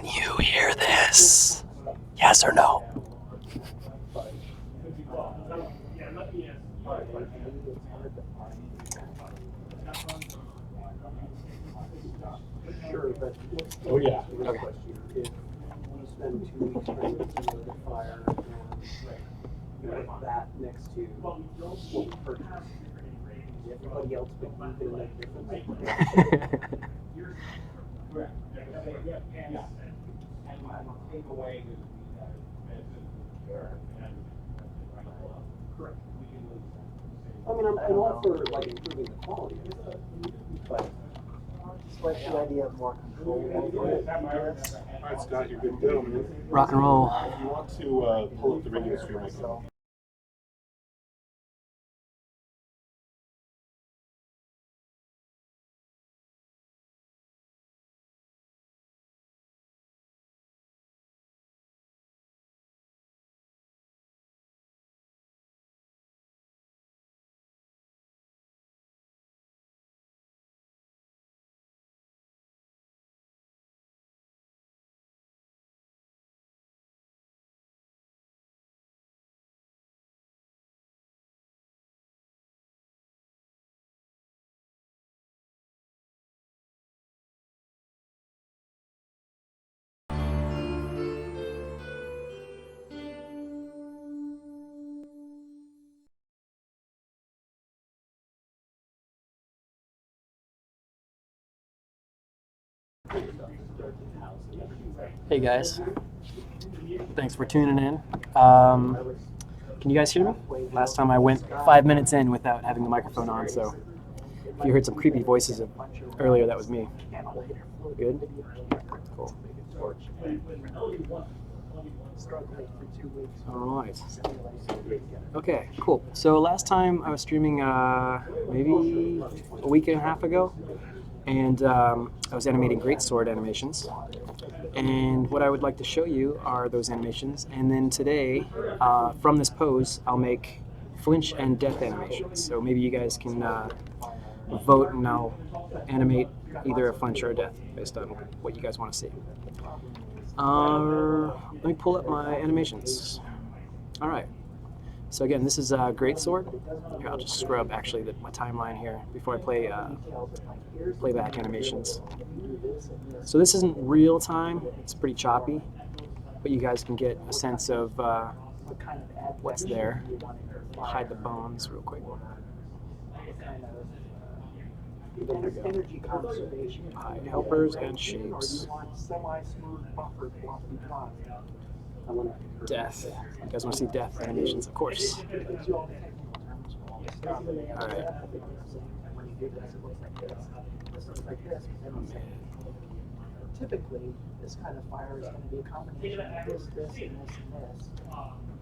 you hear this? Yes or no? Oh yeah. Okay. If you spend 2 weeks training to the fire and put that next to what we purchased, everybody else but you gonna make a difference? I mean, I'm all for like improving the quality of it, but It's like the idea of more control over it. All right, Scott, you're good to go, man. Rock and roll. If you want to pull up the regular stream, I can. Hey guys, thanks for tuning in. Can you guys hear me? Last time I went 5 minutes in without having the microphone on, so if you heard some creepy voices earlier, that was me. Good? Cool. Alright. Okay, cool. So last time I was streaming maybe a week and a half ago, and I was animating Greatsword animations. And what I would like to show you are those animations. And then today, from this pose, I'll make flinch and death animations. So maybe you guys can vote and I'll animate either a flinch or a death based on what you guys want to see. Let me pull up my animations. All right. So again, this is Greatsword. Here, I'll just scrub actually my timeline here before I play playback animations. So this isn't real time, it's pretty choppy, but you guys can get a sense of what's there. I'll hide the bones real quick. Energy conservation. Hide helpers and shapes. Death. You guys want to see death animations, of course. Alright. Typically, this kind of fire is going to be a combination of this, and this.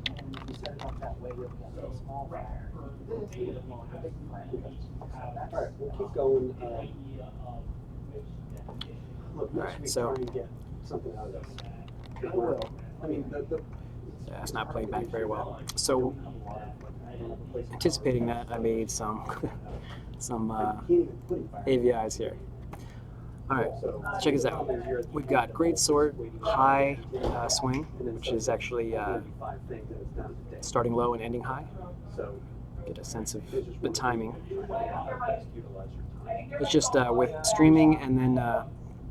And if you set it up that way, you'll get a small fire. This, you get more of a big fire. Alright, we'll keep going. Look, Alright, next so- week try and get something out of this. I will. I mean, Yeah, it's not playing back very well. So, anticipating that, I made some AVIs here. Alright, check this out. We've got Greatsword, high swing, which is actually starting low and ending high. Get a sense of the timing. It's just with streaming and then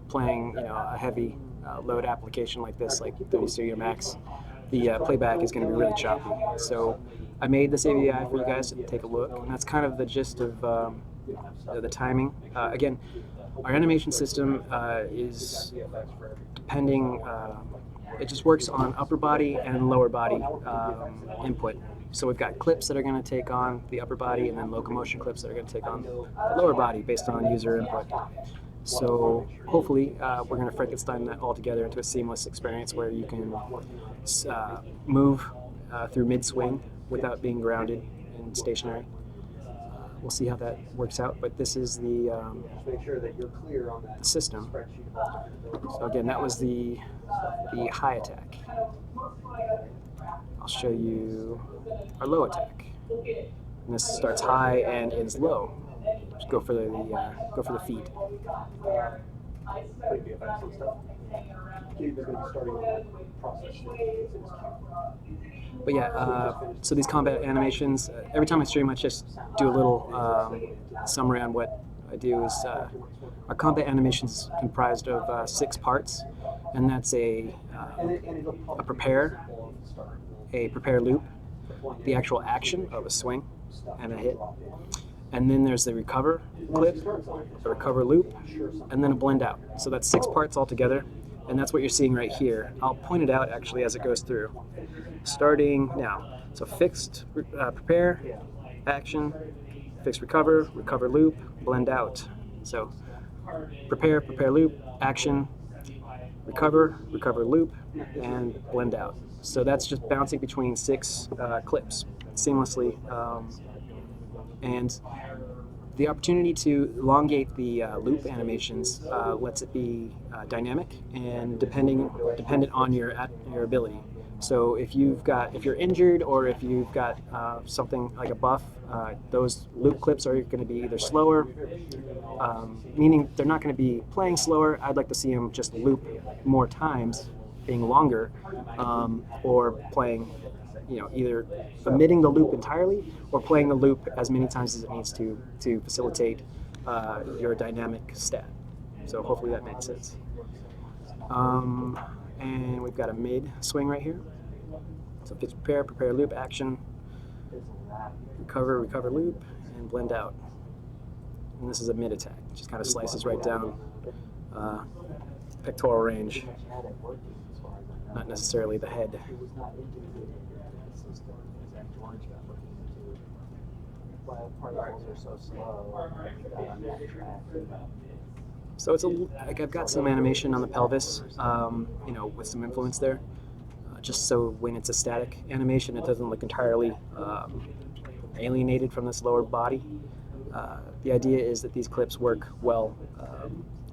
playing, a heavy load application like this, like 30 Studio Max, the playback is going to be really choppy. So I made this AVI for you guys to take a look, and that's kind of the gist of the timing. Again, our animation system is depending, it just works on upper body and lower body input. So we've got clips that are going to take on the upper body and then locomotion clips that are going to take on the lower body based on user input. So hopefully we're going to Frankenstein that all together into a seamless experience where you can move through mid-swing without being grounded and stationary. We'll see how that works out, but this is the system. So again, that was the high attack. I'll show you our low attack. And this starts high and ends low. Just go for the feet. Gabe is going to be starting on the process in his queue. But yeah, so these combat animations, every time I stream, I just do a little summary on what I do. Is our combat animations comprised of 6 parts, and that's a prepare, a prepare loop, the actual action of a swing and a hit, and then there's the recover clip, a recover loop, and then a blend out. So that's 6 parts altogether, and that's what you're seeing right here. I'll point it out actually as it goes through. Starting now. So fixed prepare, action, fixed recover, recover loop, blend out. So prepare, prepare loop, action, recover, recover loop, and blend out. So that's just bouncing between 6 clips seamlessly. And the opportunity to elongate the loop animations lets it be dynamic and dependent on your ability. So if you're injured or if you've got something like a buff, those loop clips are going to be either slower, meaning they're not going to be playing slower. I'd like to see them just loop more times, being longer, or playing, either omitting the loop entirely or playing the loop as many times as it needs to facilitate your dynamic stat. So hopefully that makes sense. And we've got a mid swing right here. So fix prepare, prepare loop, action, recover, recover loop, and blend out. And this is a mid attack. It just kind of slices right down pectoral range, not necessarily the head. So it's like I've got some animation on the pelvis, with some influence there, just so when it's a static animation, it doesn't look entirely alienated from this lower body. The idea is that these clips work well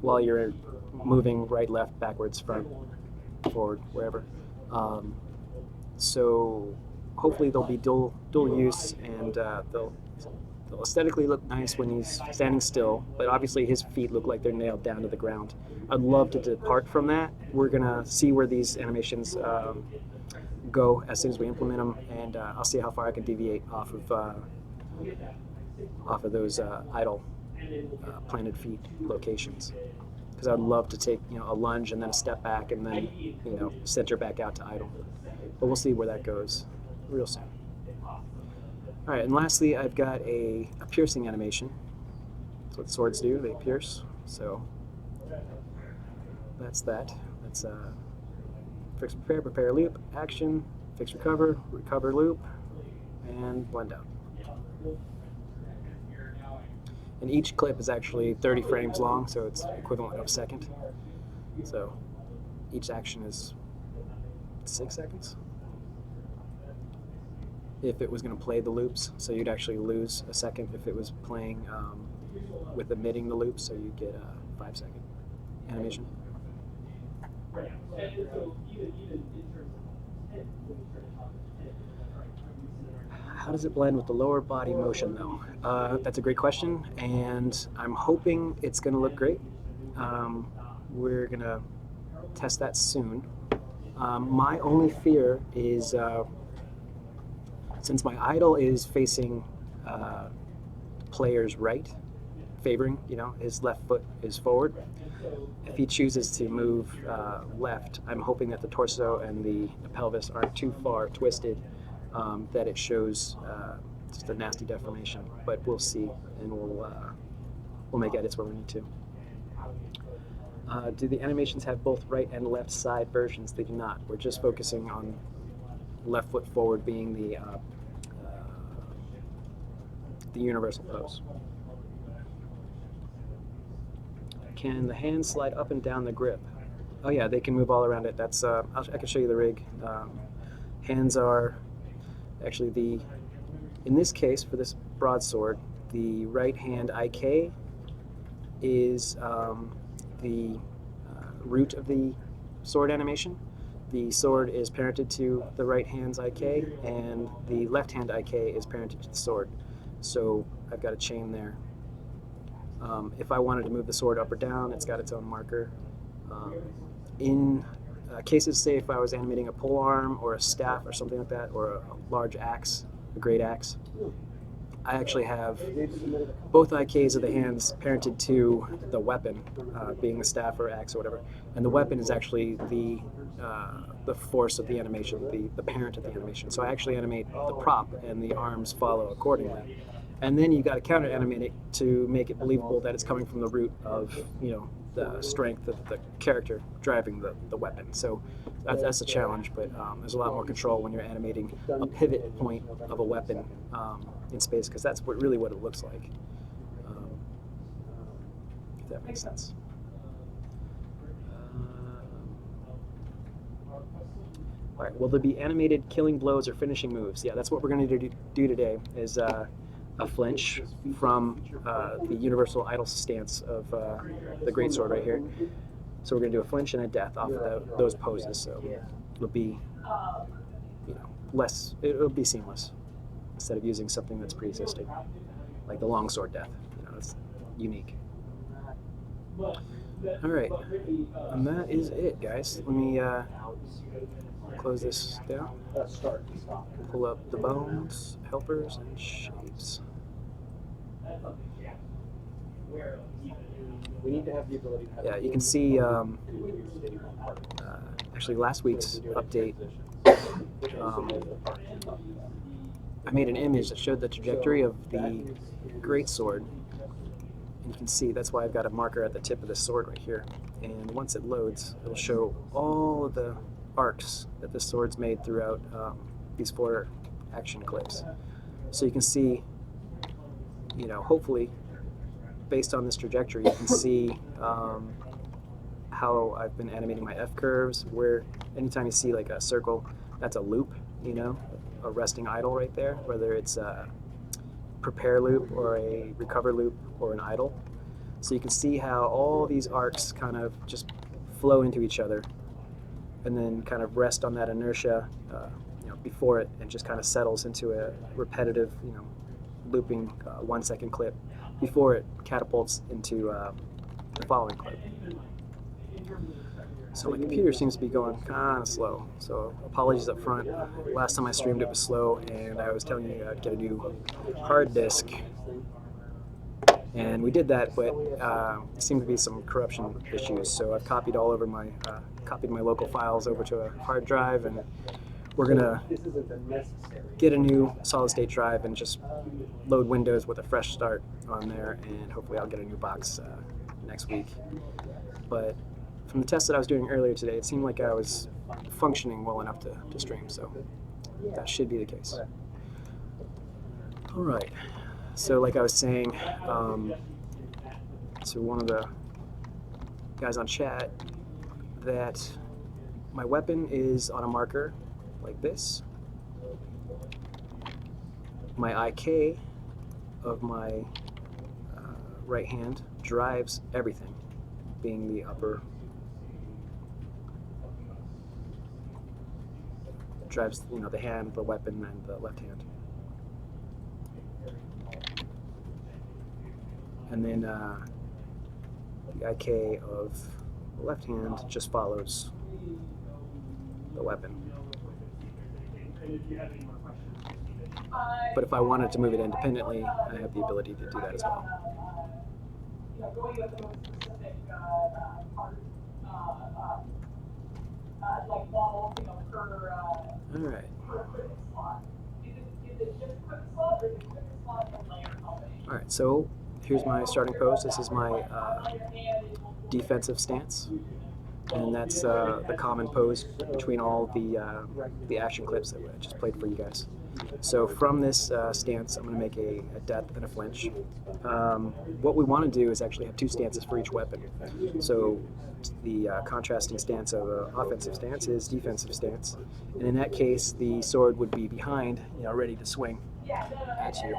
while you're moving right, left, backwards, front, forward, wherever. So hopefully they'll be dual use, and they'll aesthetically look nice when he's standing still, but obviously his feet look like they're nailed down to the ground. I'd love to depart from that. We're gonna see where these animations go as soon as we implement them, and I'll see how far I can deviate off of those idle planted feet locations. Because I'd love to take a lunge and then a step back and then center back out to idle. But we'll see where that goes real soon. All right, and lastly, I've got a piercing animation. That's what swords do, they pierce. So that's that. That's fix prepare, prepare loop, action, fix recover, recover loop, and blend out. And each clip is actually 30 frames long, so it's equivalent of a second. So each action is 6 seconds. If it was going to play the loops, so you'd actually lose a second if it was playing with omitting the loops, so you'd get a 5-second animation. How does it blend with the lower body motion, though? That's a great question, and I'm hoping it's going to look great. We're going to test that soon. My only fear is, since my idol is facing player's right, favoring, his left foot is forward, if he chooses to move left, I'm hoping that the torso and the pelvis aren't too far twisted, that it shows just a nasty deformation. But we'll see, and we'll make edits where we need to. Do the animations have both right and left side versions? They do not. We're just focusing on left foot forward being the universal pose. Can the hands slide up and down the grip? Oh yeah, they can move all around it. That's I can show you the rig. Hands are actually in this case for this broadsword, the right hand IK is the root of the sword animation. The sword is parented to the right hand's IK, and the left hand IK is parented to the sword. So I've got a chain there. If I wanted to move the sword up or down, it's got its own marker. in cases, say if I was animating a pole arm or a staff or something like that, or a large axe, a great axe, I actually have both IKs of the hands parented to the weapon, being the staff or axe or whatever, and the weapon is actually the force of the animation, the parent of the animation. So I actually animate the prop, and the arms follow accordingly. And then you got to counter animate it to make it believable that it's coming from the root of the strength of the character driving the weapon. So that's a challenge, but there's a lot more control when you're animating a pivot point of a weapon in space, because that's really what it looks like. If that makes sense. All right, will there be animated killing blows or finishing moves? Yeah, that's what we're going to do today, is a flinch from the universal idle stance of the Greatsword right here. So we're going to do a flinch and a death off of those poses. So it'll be, it'll be seamless instead of using something that's pre-existing, like the longsword death. It's unique. All right, and that is it, guys. Let me close this down. Pull up the bones, helpers, and shapes. We need to have the ability to have. Yeah, you can see actually last week's update. I made an image that showed the trajectory of the Greatsword, and you can see that's why I've got a marker at the tip of the sword right here. And once it loads, it'll show all of the arcs that the sword's made throughout these 4 action clips. So you can see, hopefully, based on this trajectory, you can see how I've been animating my F curves, where anytime you see like a circle, that's a loop, a resting idle right there, whether it's a prepare loop or a recover loop or an idle. So you can see how all these arcs kind of just flow into each other and then kind of rest on that inertia before it, and just kind of settles into a repetitive, looping 1 second clip before it catapults into the following clip. So my computer seems to be going kind of slow, so apologies up front. Last time I streamed it was slow, and I was telling you I'd get a new hard disk, and we did that, but there seemed to be some corruption issues, so I've copied all over copied my local files over to a hard drive, and we're gonna get a new solid state drive and just load Windows with a fresh start on there, and hopefully I'll get a new box next week. But from the test that I was doing earlier today, it seemed like I was functioning well enough to stream, so that should be the case. All right, so like I was saying, so one of the guys on chat, that my weapon is on a marker like this. My IK of my right hand drives everything, being the upper, drives the hand, the weapon, and the left hand. And then the IK of the left hand just follows the weapon. But if I wanted to move it independently, I have the ability to do that as well. All right. All right, so here's my starting pose. This is my defensive stance, and that's the common pose between all the action clips that I just played for you guys. So from this stance, I'm going to make a death and a flinch. What we want to do is actually have 2 stances for each weapon. So the contrasting stance of an offensive stance is defensive stance, and in that case, the sword would be behind, ready to swing at you.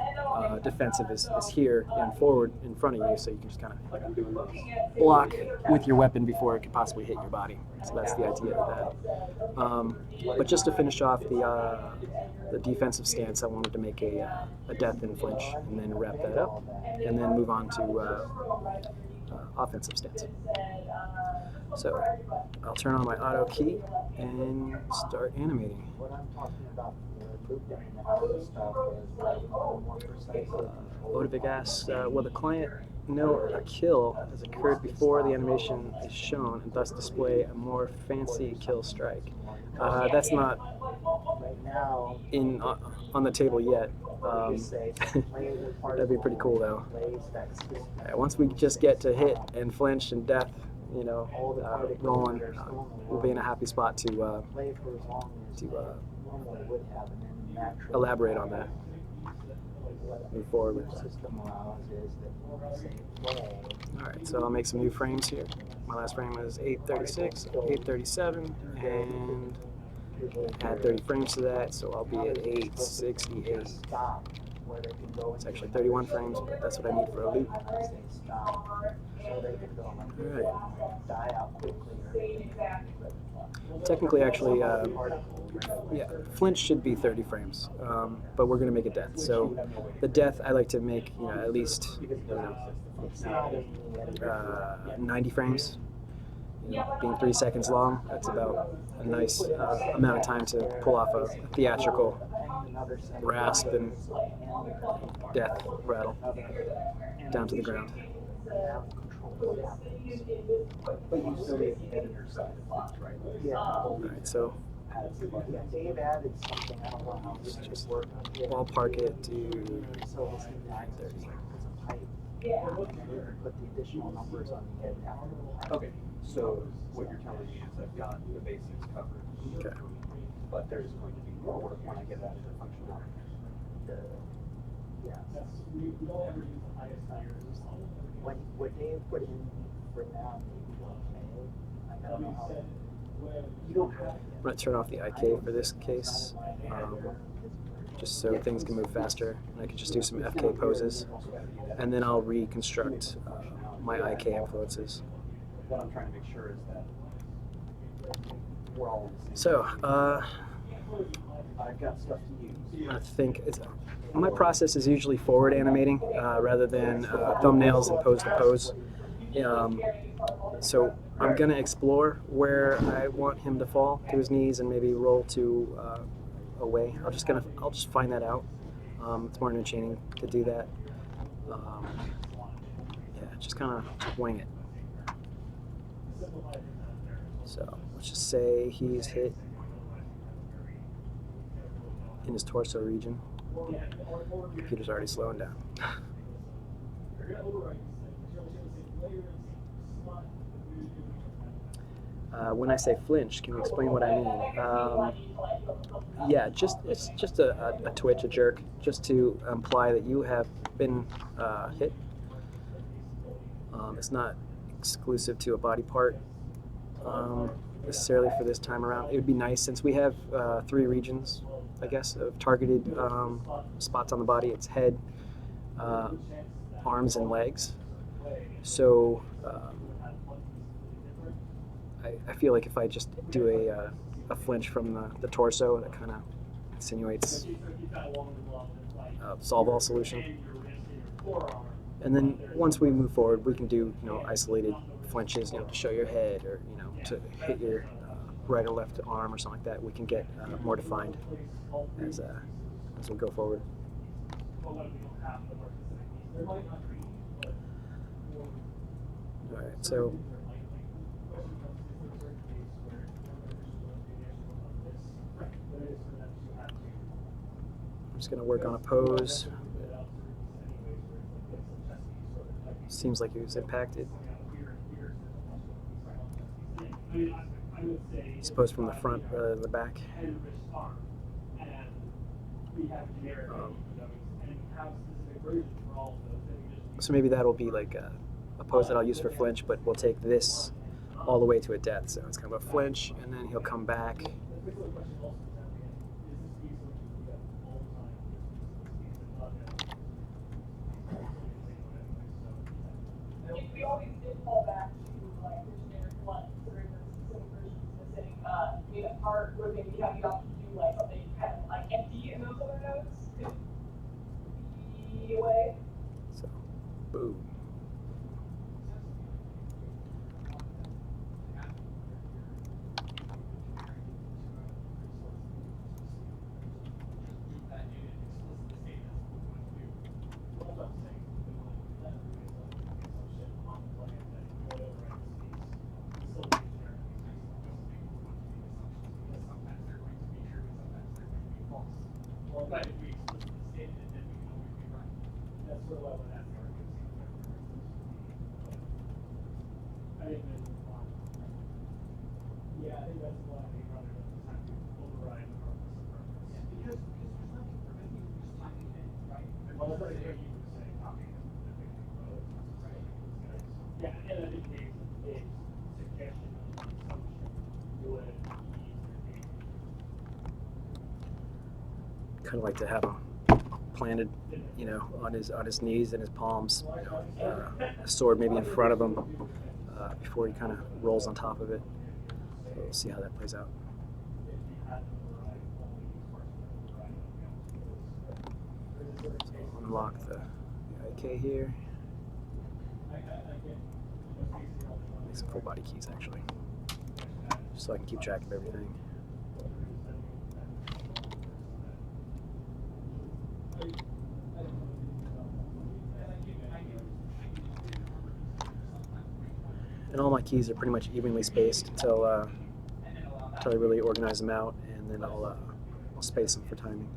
Defensive is here and forward in front of you, so you can just kind of block with your weapon before it could possibly hit your body. So that's the idea of that. But just to finish off the defensive stance, I wanted to make a death and flinch, and then wrap that up, and then move on to offensive stance. So I'll turn on my auto key and start animating. What I'm talking about, the loop dynamic stuff is like more precise. Odovic asks, will the client know a kill has occurred before the animation is shown and thus display a more fancy kill strike? That's not Right now, in on the table yet. say That'd be pretty cool though. Once we just get to hit and flinch and death, you know, rolling, we'll be in a happy spot to play for as long as normally would have, and then naturally elaborate on that. Move forward with the that. system allows is that say play. All right, so I'll make some new frames here. My last frame is 836, 837, and add 30 frames to that, so I'll be at 868. Stop where they can go. It's actually 31 frames, but that's what I need for a loop. Say stop, so they can go like Alright. die out quickly. Technically, actually, yeah, Flinch should be 30 frames, but we're going to make it death. So the death, I like to make, you know, at least, you know, 90 frames. You know, being 3 seconds long, that's about a nice amount of time to pull off a theatrical rasp and death rattle down to the ground. But you still need the editor side of things, right? Yeah. All right, so Yeah, Dave added something, I don't know how this just worked. ballpark it to So it's 930. It's a pipe. And put the additional numbers on the end after the pipe. Okay, so what you're telling me is I've got the basics covered, okay. but there's going to be more work when I get out of the functionality. Yeah. What Dave put in for now, maybe okay. I don't know how. You don't have it. I'm going to turn off the IK for this case, just so things can move faster. And I can just do some FK poses, and then I'll reconstruct my IK influences. What I'm trying to make sure is that we're all in the same. So, I've got stuff to use. I think my process is usually forward animating rather than thumbnails and pose to pose. So I'm gonna explore where I want him to fall to his knees and maybe roll to away. I'll just find that out. It's more entertaining to do that. Yeah, just kind of wing it. So let's just say he's hit in his torso region. Computer's already slowing down. When I say flinch, can you explain what I mean? Yeah, it's just a twitch, a jerk, just to imply that you have been hit. It's not exclusive to a body part necessarily for this time around. It would be nice, since we have 3 regions, I guess, of targeted spots on the body. It's head, arms, and legs. So I feel like if I just do a flinch from the torso, that kind of insinuates a solve-all solution. And then once we move forward, we can do, you know, isolated flinches, you know, to show your head, or, you know, to hit your right or left arm or something like that. We can get more defined as we go forward. All right, so I'm just going to work on a pose. Seems like he was impacted. Suppose from the front rather than the back. So maybe that'll be like a pose that I'll use for flinch, but we'll take this all the way to a death. So it's kind of a flinch, and then he'll come back. We always did fall back to like the generic one. There is a specific version missing. Maybe a part where maybe you have the option to do like something kind of like empty in those other notes could be a way. So, boom. Kind of like to have him planted, you know, on his knees and his palms, you know, a sword maybe in front of him before he kind of rolls on top of it. So we'll see how that plays out. So I'll unlock the IK here. Make some full body keys actually, just so I can keep track of everything. And all my keys are pretty much evenly spaced until I really organize them out, and then I'll space them for timing.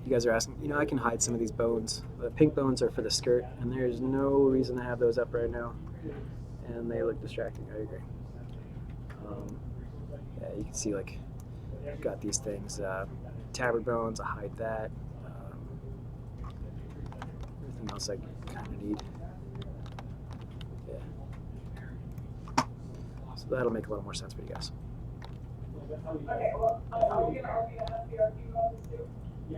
You guys are asking, you know, I can hide some of these bones. The pink bones are for the skirt, and there's no reason to have those up right now. And they look distracting, I agree. Yeah, you can see, like, I've got these things. Tabard bones, I hide that. Everything else I kind of need. Yeah. So that'll make a little more sense for you guys. Okay, well, are we gonna have the RP on this too? So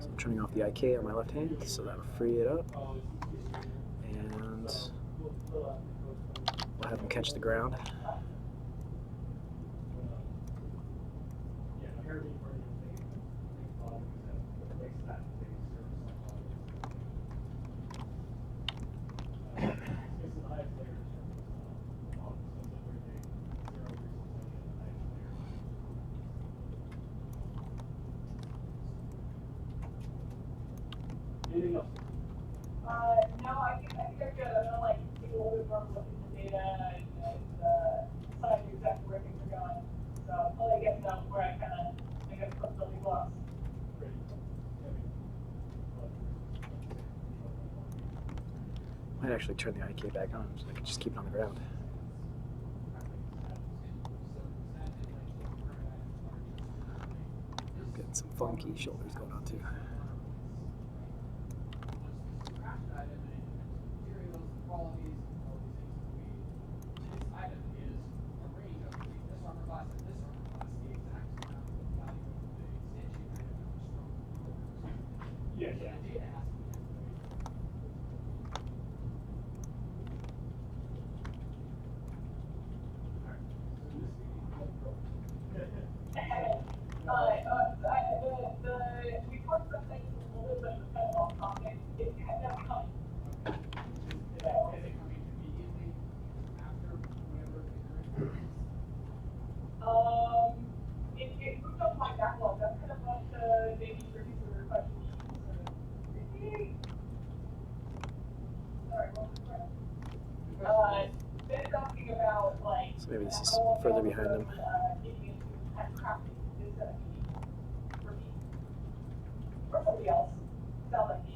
I'm turning off the IK on my left hand, so that'll free it up. And we'll have him catch the ground. No, I think I'm good. I'm gonna like take a little bit more look at the data and decide exactly where things are going. So I'll let you guys know where I kind of think I've put building blocks. Might actually turn the IK back on so I can just keep it on the ground. I'm getting some funky shoulders going on too. We talked about things a little bit, but kind of off topic. It's kind of coming. It moved up my backlog. That's kind of what maybe producer questions. Sorry, what was the question? Ben's asking about like. So maybe this is further behind him. Getting into kind of crafting is gonna be for me or somebody else. Sounds like me.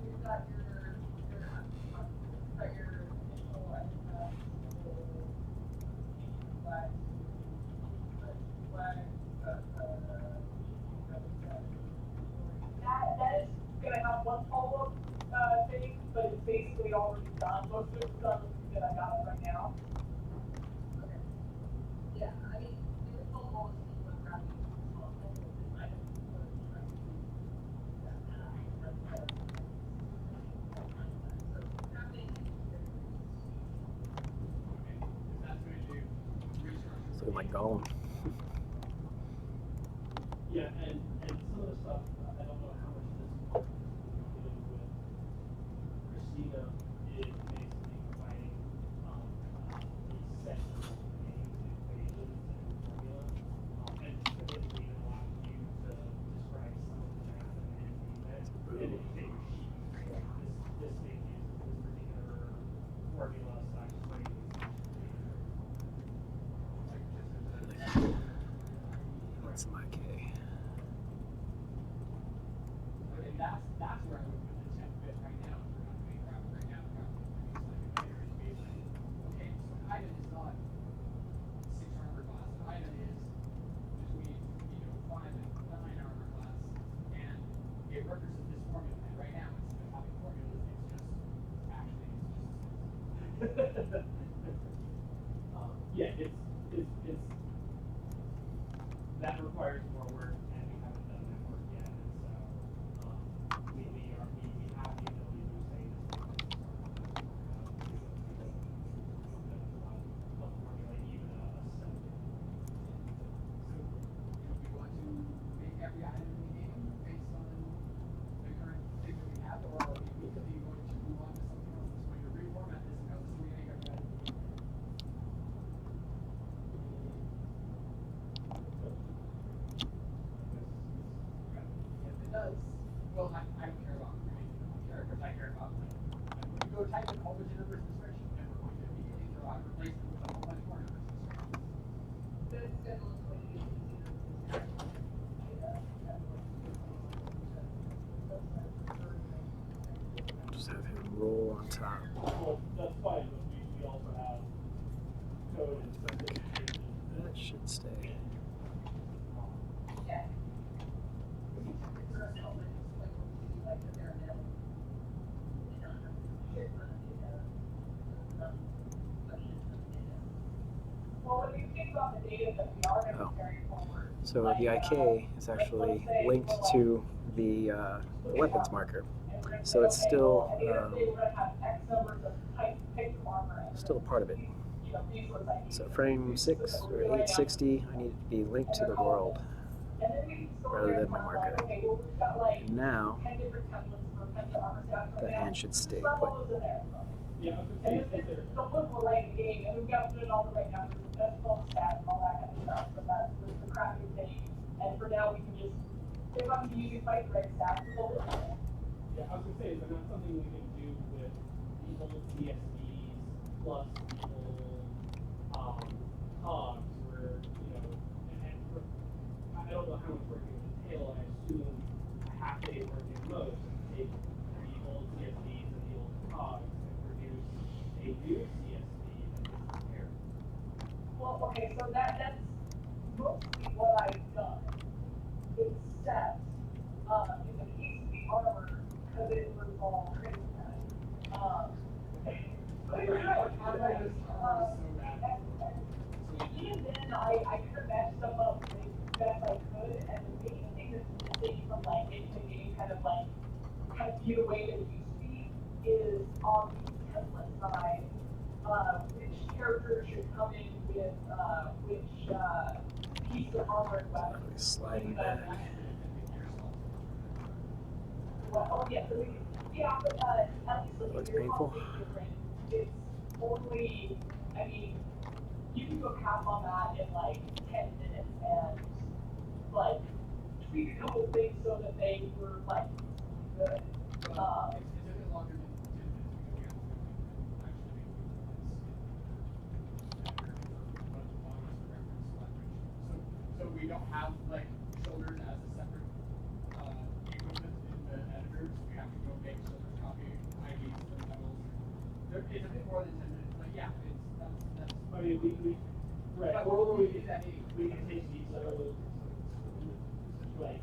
You've got your that is gonna have one follow-up thing, but it's basically already done. Most of it's done with that I got right now. Okay. Yeah, I mean, the original policy was looking like Gollum. Yeah, and some of the stuff, I don't know how much of this work is dealing with. Christina is basically providing a set of names, equations, and formulas, and typically it allows you to describe some of the math and if you take a sheet, this thing uses this particular formula slash phrase. What's my K? And that's where I would put the 10th bit right now. We're not doing graph right now. Okay, so item is not 6 armor class. Item is between 5 and 9 armor class, and it represents this formula. And right now, instead of having formulas, it's just Yeah, it's that requires more work, and we haven't done that work yet. And so we have the ability to say a formula, even a set. So, we want to make every item in the game based on the current thing that we have, or are we immediately going to move on to something else that's going to reformat this and go, this is where we make every item in the game? If it does, well, I don't care about creating characters. I care about when you go type in a whole bunch of numbers in the spreadsheet, and we're going to immediately throw out and replace them with a whole bunch more numbers in the spreadsheet. But it's definitely going to be Just have him roll on top. Well, that's fine, but we also have code and specifications. That should stay. Yeah. Well, when you think about the data that we are going to carry forward. So the IK is actually linked to the weapons marker. So it's still still a part of it. So frame 6 or 860, I need it to be linked to the world rather than my marker. And now the hand should stay put. Yeah, And it's the look we're writing the game, and we've got to put in all the right numbers, and that's all the stats and all that kind of stuff, but that's the crappy thing. And for now, we can just, if I'm using fight right stats, we'll look at it. Yeah, I was gonna say, is that not something we can do with the old CSVs plus the old cogs where, and for, I don't know how much work it would entail, I assume a half day's work at most, take the old CSVs and the old cogs and produce a new CSV that is compared. Well, okay, so that's mostly what I've done, except, in the case of the armor, because it was all crazy time. Even then, I kind of matched stuff up as best I could, and the main thing that's missing from like making the game kind of be the way that it used to be is on the template side, which character should come in with which piece of armor and weapon. Sliding back. Well, oh yeah, so but at least with Looks your painful. it's only, I mean, you can go half on that in like 10 minutes and like tweak a couple things so that they were like good. It's a bit longer than 10 minutes because we have to actually so we don't have like shoulders as a separate equipment in the editors. We have to go make shoulders copy IDs and levels. It's a bit more than 10 minutes, but yeah, that's. I mean, right, But or we we did that anyway. we can take these little, like,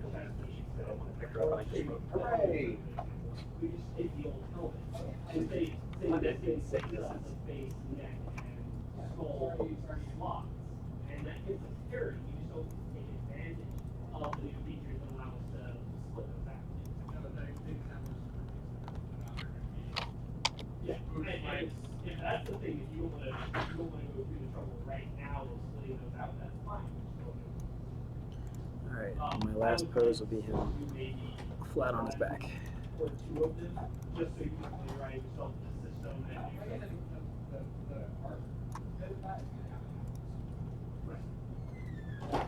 Hooray! we just take the old helmet, and say this is the face, neck, and skull slots, and that gives us parity, you just don't take advantage of the new features that allow us to split those out. No, but the examples Yeah, and that's the thing, if you don't wanna go through the trouble right now of splitting those out, And my last pose will be him flat on his back. Or two of them, just so you can familiarize yourself with the system and The art, that is gonna happen. right.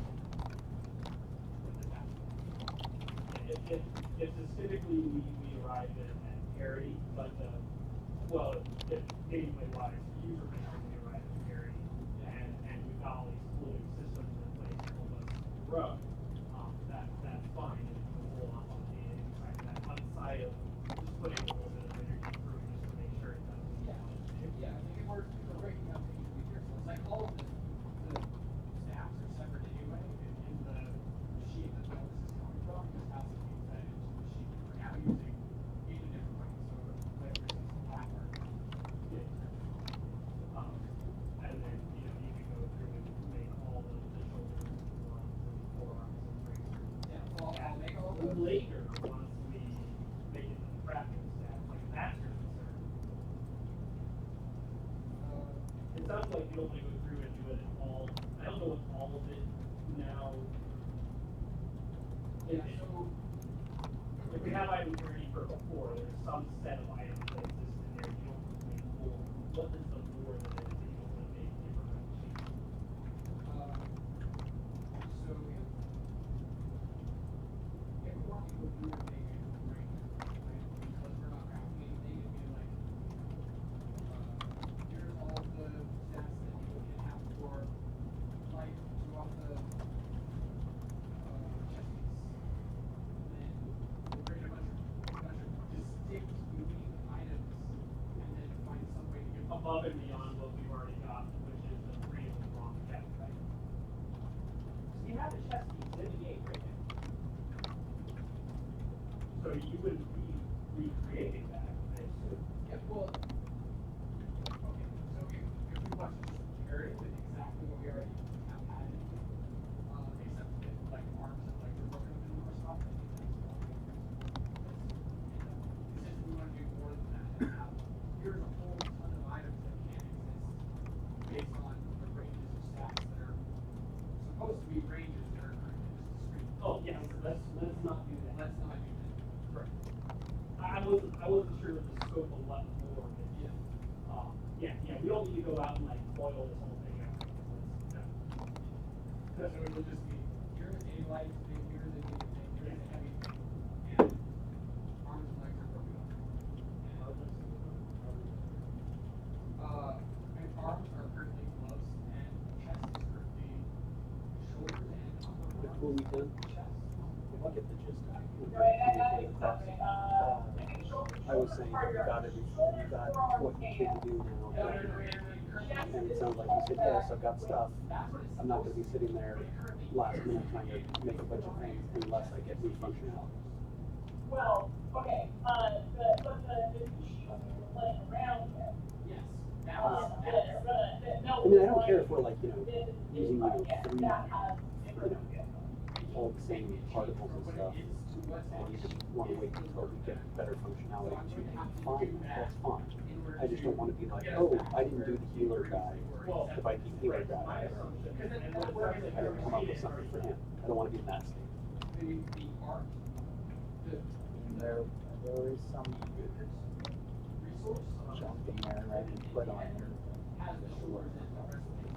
If systemically we arrive at parity, but well, if gameplay wise, the user may only arrive at parity, and we've got all these fluid systems in place to help us grow, that's fine, and we can hold on to the data and track that outside of just putting a little bit of energy through it just to make sure it does what you want it to do. Yeah, I think it works, the breaking up things to be here, so it's like all of the snaps are separate anyway, in the machine that the notice is coming from, just has to be fed into the machine. We're now using 8 different ways, so like there's this pattern. And then, you know, you can go through and make all the shoulders and lungs and forearms and bracers. Yeah, well, I'll make all those. Later, once we make it to the crafting staff, like that's your concern. It sounds like you don't want to go through and do it all. I don't know if all of it now. Yeah, so, If we have items ready for before, there's some set of items that exist in there. You don't want to make full. What is the more that is that you don't want to make different machines? so if we want to go through and make it right, because we're not crafting anything, it'd be like, here's all the stats that you can have for life throughout the chess piece. Then we'll create a bunch of distinct, unique items, and then find some way to give them Above and beyond what we've already got, which is the three of the wrong check, right? You have the chess piece in the game right now. So you wouldn't be recreating that, I assume. Yeah, well, okay, so if we want to just compare it with exactly what we already have had, except with like arms and legs are broken up into more stuff, I think that's all. It's just we want to do more than that and have, here's a whole ton of items that can't exist based on the ranges of stats that are supposed to be ranges that are currently just discrete. Oh, yes, let's not do that. Let's not do that. Correct. I wasn't sure of the scope of what more. Yeah. Yeah, we don't need to go out and like boil this whole thing out. So it will just be, here's a light thing, here's a medium thing, here's a heavy thing, and arms and legs are broken up. And arms are currently gloves, and chest is currently shoulders and upper Which arms. will we do? Chest. We'll get the gist of it. Right, I got it, okay, I was saying, you got everything, you got what you can do now. And it sounds like you said, yes, I've got stuff. I'm not gonna be sitting there last minute trying to make a bunch of things unless I get new functionality. Well, okay, the machines you're playing around with, Yes, that that was, are that I mean, I don't care if we're like, you know, that using like three, that has all the same particles and stuff. And you just wanna wait until we get better functionality to find that, that's fine. I just don't wanna be like, oh, I didn't do the healer guy, the Viking healer guy. I gotta come up with something for him. I don't wanna be in that state. the art, the There is some resource junk in there, right, and put on there. has the shoulders and the rest of it.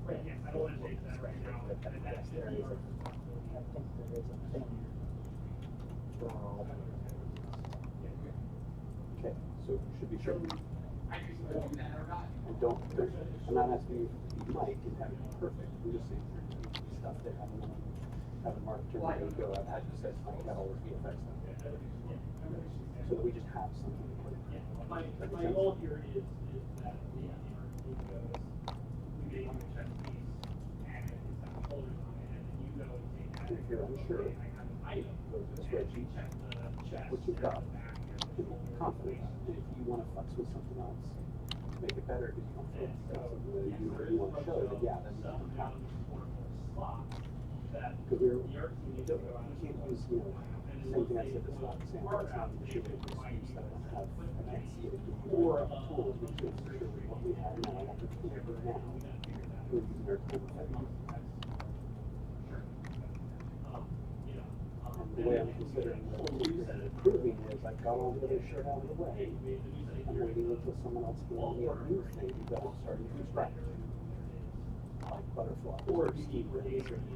Right, yes, I don't want to change that right now. But And yes, that's there is your a, I think there is a thing for all of it. Okay, so should be sure. I can either do that or not. And don't, I'm not asking you if you might and have it be perfect. I'm just saying there needs to be stuff there. I don't want to have a mark turn around and go, I've had to set my got all this VFX stuff. So that we just have something to put in. My goal here is that the RP goes, we make a check piece, and it's got folders on it, and then you go and take that. If you're unsure, I have an item. go to the spreadsheet, Check the chest. what you've got, back, and be confident. And if you want to flex with something else to make it better, because you don't feel like that's something that you really want to show, then yeah, then you can count. Because we're, you can't use, you know, same thing I said this last example, it's not an issue, it's just use that I don't have, I can't see it again. Or tools, we should make sure what we have now, what we can do now, we're using our time effectively. way I'm considering improving is I got all the other shit out of the way. I'm waiting until someone else can give me a new thing that I'm starting from scratch. Like butterflies or ski rings or things.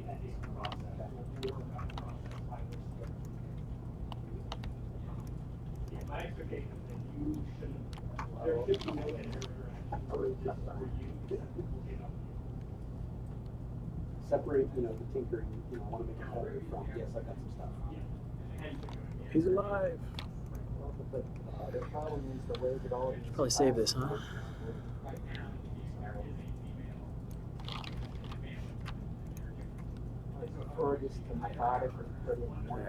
My expectation is that you shouldn't, there should be no interaction for you. Separate, the tinkering, I want to make it better from, yes, I got some stuff. He's alive. But the problem is the way that all of these Probably save this, huh? Or just to methodically put in one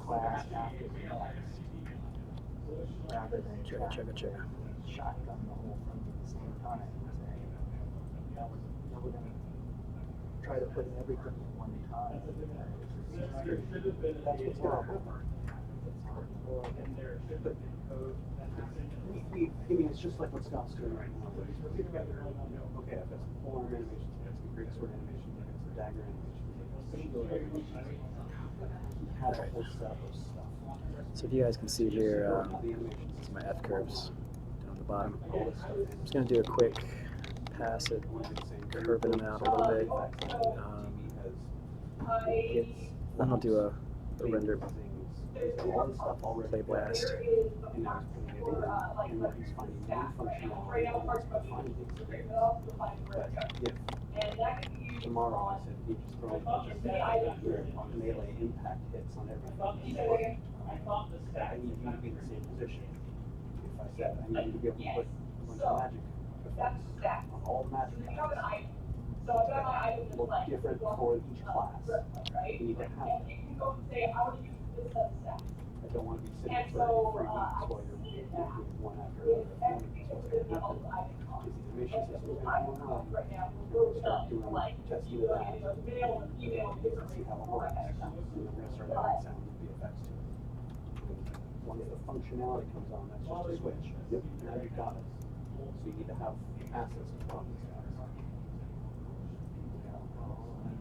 class after the next, rather than Check it. shotgun the whole thing at the same time. We're gonna try to put in everything at one time. That's what's horrible. It's just like what Scott's doing right now. We're putting together, okay, I've got some polearm animations, I've got some Greatsword animations, I've got some dagger animations, I've got some shield animations. He had a whole set of stuff. So if you guys can see here, this is my F curves down at the bottom. I'm just gonna do a quick pass at curving them out a little bit. Then I'll do a render play blast. And now he's putting it in, and now he's finding new functionality, and he's finding things. But if tomorrow I said he just throw a bunch of melee impact hits on everything, I need you to be in the same position. If I said I need you to be able to put a bunch of magic effects on all the magic effects, look different for each class. You need to have that. I don't want to be sitting for 3 weeks while you're doing one after another. Is the animation system going to come on? Start doing testing of that and see how it works. And then we're going to start adding sound and VFX to it. Once the functionality comes on, that's just a switch. Yep. Now you've got it. So you need to have assets to run these guys.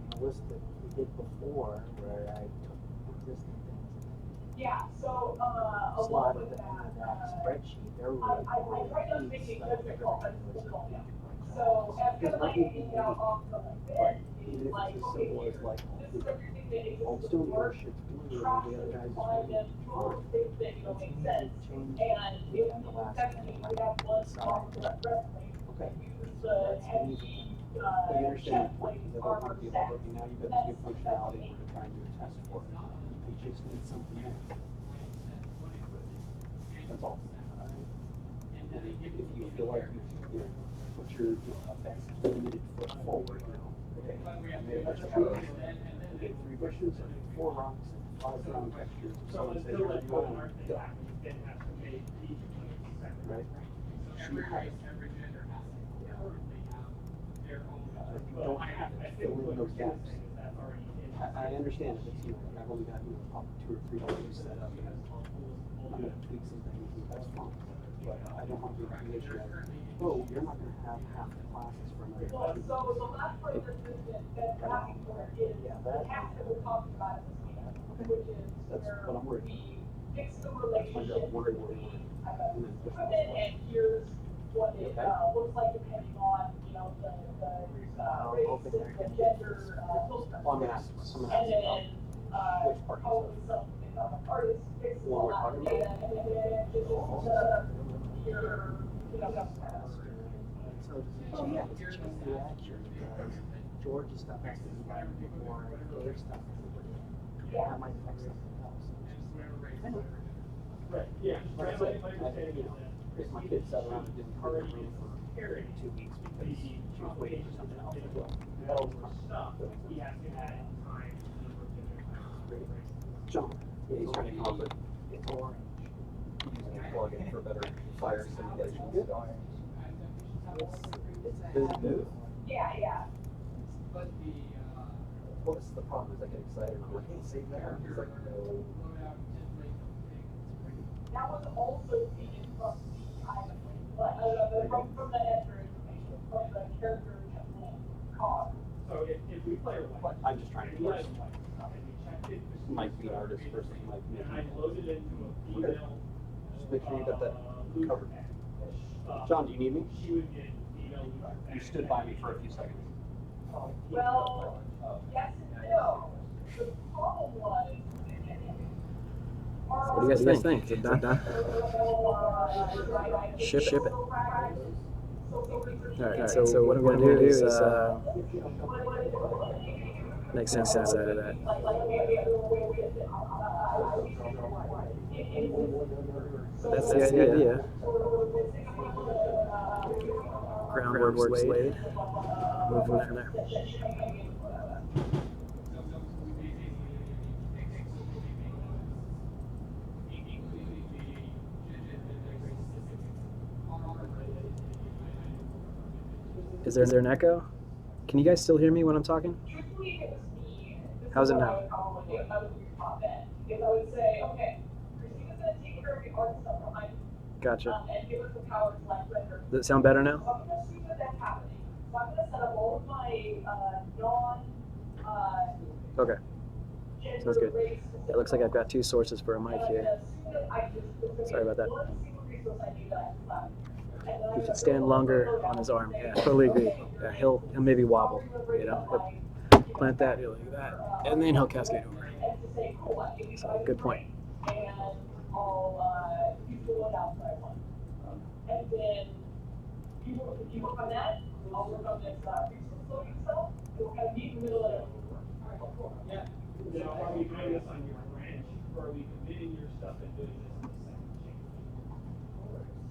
The list that we did before, where I took existing things Yeah, so, and slotted them into that spreadsheet, they're really making it difficult, but it's difficult now. So, It's after not like easy, taking out off the but even if like, it's as okay, simple as like, this is everything that exists Old in Stone work, shit's blue, and track the other them, guy's find them, is do all the things that, make sense. And if you definitely have one strong wrestling, Okay. use the heavy, But you understand that point, like, because I don't armor want to be set. like, okay, now you've got this new functionality and we're trying to do a test for it. You just need something new. That's all. And if you feel like you put your effects limited foot forward, okay, I made a bunch of trees, I did 3 bushes, I did 4 rocks, and 5 ground textures. If someone says you're done, done. Right? She has it. You don't have to fill in those gaps. I understand if it's, I've only got, probably 2 or 3 things set up, and I'm gonna tweak some things, and that's fine. But I don't want to be in a position of, oh, you're not gonna have half the classes for another 2 weeks. So the last part of this that's happening for is the task that we're talking about in this meeting, which is That's what I'm worried we about. fix the That's my relationship job, worry. between And then push equipment this and here's what it Okay. looks like depending on, the race, the gender, Well, I'm gonna ask someone and else then, which part how is some artists fix Well, all we're that talking data, and then just your, So it's change the action because George's stuff has to be done before their stuff has to be done. That might affect something else. Right, yeah. Like I said, if my kid sat around and didn't come in the room for 2 weeks because she was waiting for something else as well. That always comes. He has to add time to the work that they're doing. John, yeah, he's trying to come up with It's orange. using a plugin for better fire simulations. It's New. yeah. What's the problem is I get excited and I'm like, hey, save that. It's like, no. That was also taken from the item, but from the enter information, from the character template card. So if I'm just trying to first. Mike the artist versus Mike me. Okay. Just make sure you got that covered. John, do you need me? You stood by me for a few seconds. Well, yes and no. The problem was. What do you guys think? Is it done? Ship it. Alright, so what I'm going to do is make sense out of that. That's the idea. Groundwork's laid. Move from there. Is there an echo? Can you guys still hear me when I'm talking? How's it now? Gotcha. Does it sound better now? Okay. Sounds good. Yeah, it looks like I've got two sources for a mic here. Sorry about that. He should stand longer on his arm. Yeah, totally agree. Yeah, he'll maybe wobble, you know. He'll plant that, he'll do that, and then he'll cascade over. So, good point. Now, are we doing this on your branch, or are we committing your stuff and doing this in the second chain?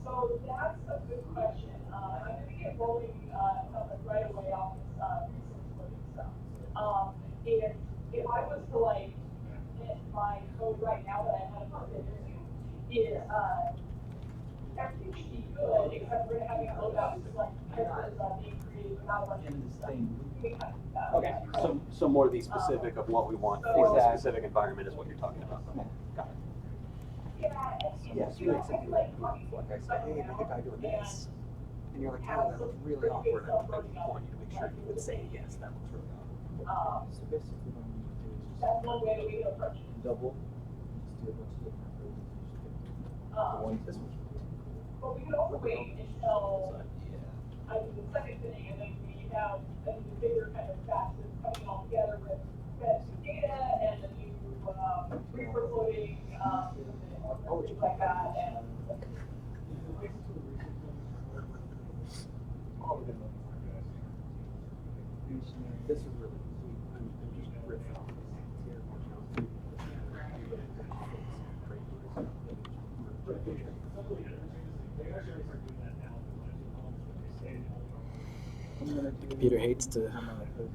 So that's a good question. I'm gonna get rolling something right away off this resource loading stuff. If I was to like hit my code right now that I had put into is everything should be good except for having loadouts like characters being created without a bunch of stuff. Okay, so more to be specific of what we want for the specific environment is what you're talking about. Got it. Yes, you make something like I said, hey, make a guy doing this. And you're like, oh, that looks really awkward. I want you to make sure you would say, yes, that looks really awkward. So basically what we need to do is just That's one way that we can approach it. double, just do a bunch of different phrases. Um, One, this one. But we could also wait until I do the second thing, and then we have the bigger kind of batch that's coming all together with new data and the new resource loading, things like that. And This is really sweet. I'm just riffing on this. The computer hates to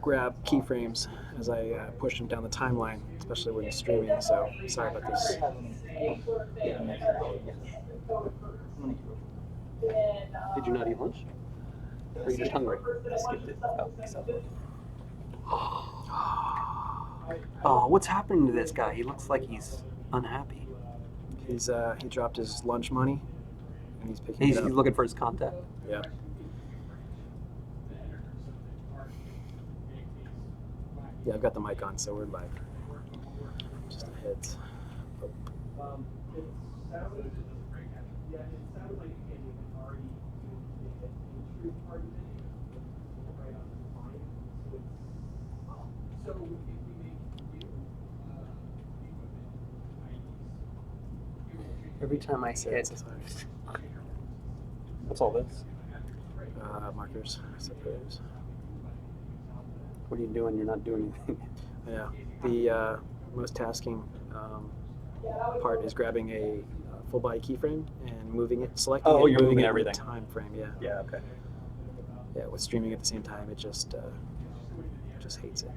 grab keyframes as I push them down the timeline, especially when streaming, so sorry about this. Did you not eat lunch? Or are you just hungry? I skipped it. Oh, what's happening to this guy? He looks like he's unhappy. He dropped his lunch money, and he's picking He's it up. looking for his contact. Yeah. Yeah, I've got the mic on, so we're live. Just a hit. It sounds like again you can already do the entry part of it right on the line. So if we make new equipment IDs, Every time I So hit, it's what's all this? markers, separators. What are you doing? You're not doing anything. Yeah. The most tasking part is grabbing a full body keyframe and moving it, selecting it, Oh, you're moving it in everything. the time frame. Yeah. Yeah, okay. Yeah. With streaming at the same time, it just hates it.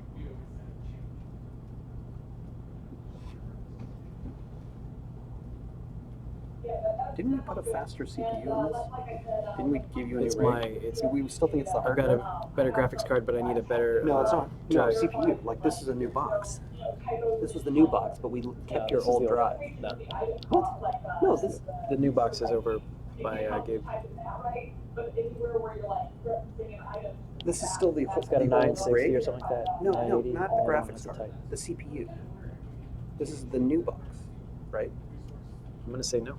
Didn't we put a faster CPU in this? Didn't we give you any It's rate? my. It's. Do we still think it's the I've hard got drive? a better graphics card, but I need a better. No, it's not. No, drive. CPU. Like, this is a new box. This was the new box, but we kept your old drive. No. What? No, this. The new box is over by Gabe. This is still the whole. It's got a the old 960 rig. or something like that. No, 980. not the I don't know, graphics that's card. tight. The CPU. This is the new box, right? I'm gonna say no.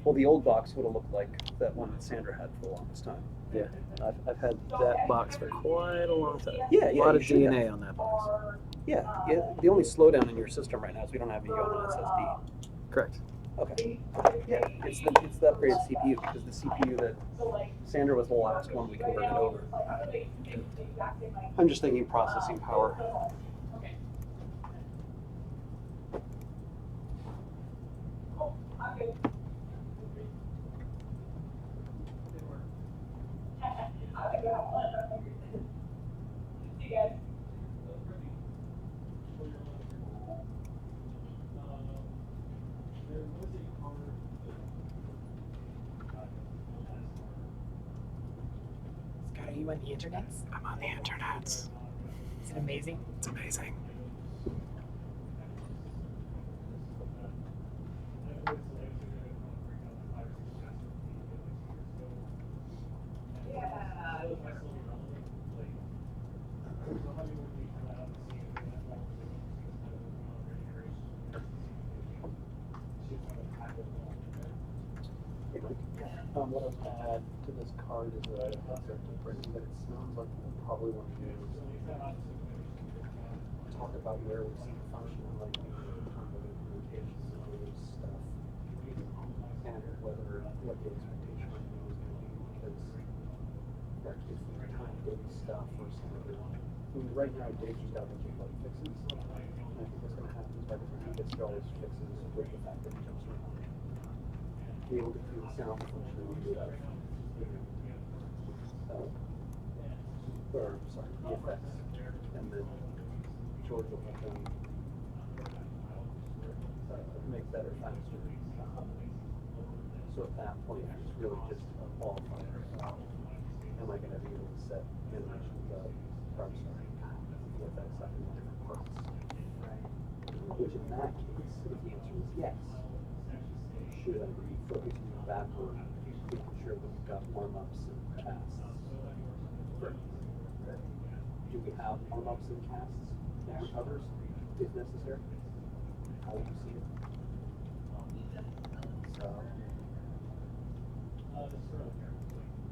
Well, the old box would have looked like that one that Sandra had for the longest time. Yeah, I've had that box for quite a long time. Yeah, A lot you of should DNA have. on that box. Yeah. The only slowdown in your system right now is we don't have you on an SSD. Correct. Okay. Yeah, it's the upgraded CPU because the CPU that Sandra was the last one we converted over. I'm just thinking processing power. See you guys. Scott, are you on the internet? I'm on the internet. Is it amazing? It's amazing. What I've add to this card is a concept of bringing, but it sounds like we'll probably want to talk about where we see function like in terms of implementation and all this stuff, and whether what the expectation of me is going to be, because if we try and dig stuff or something, I mean, right now Dave's just got a bunch of bug fixes, and I think what's going to happen is by the time he gets through all those fixes with the fact that he jumps around, be able to do the sound function and stuff. Or sorry, the effects, and then George will let them make better faster. So at that point, it's really just a qualifier. Am I going to be able to set animations up? Or I'm sorry, the effects up in different parts? Which in that case, if the answer is yes, should I be focusing backward, making sure that we've got warm-ups and casts? Do we have warm-ups and casts and covers if necessary? How would you see it? So,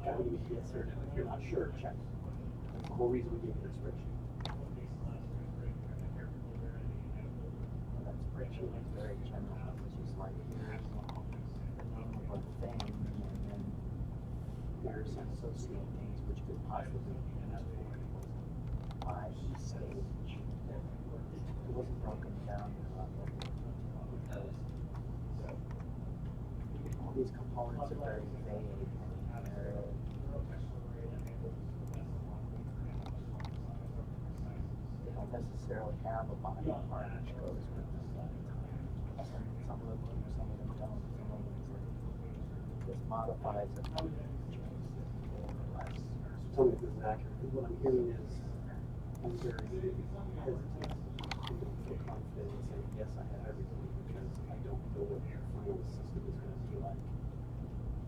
that would be yes or no. If you're not sure, check. That's the whole reason we gave you the spreadsheet. That spreadsheet is very general. It's just like here's the name of a thing, and then here's some associated names which could possibly be used by each stage. It wasn't broken down because all these components are very vague. And they don't necessarily have a body part which goes with them. Some of them do, some of them don't. Some of them just modifies it. Tell me if this is accurate, because what I'm hearing is I'm very hesitant. I don't feel confident in saying, yes, I have everything, because I don't know what your final system is going to be like.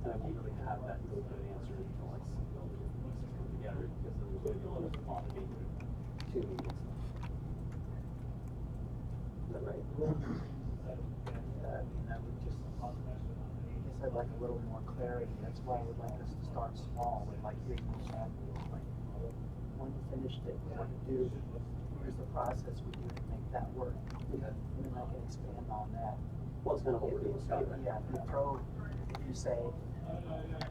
And I won't really have that real good answer until I see all the different pieces come together, because then there's going to be a lot of automation to me and stuff. Is that right? I mean, I would just, I guess I'd like a little more clarity. That's why I would like us to start small with like, here's an example, like, when you finished it, what you do, here's the process we do to make that work. And then I can expand on that. Well, it's kind of what we're doing with Scott right now. If you say,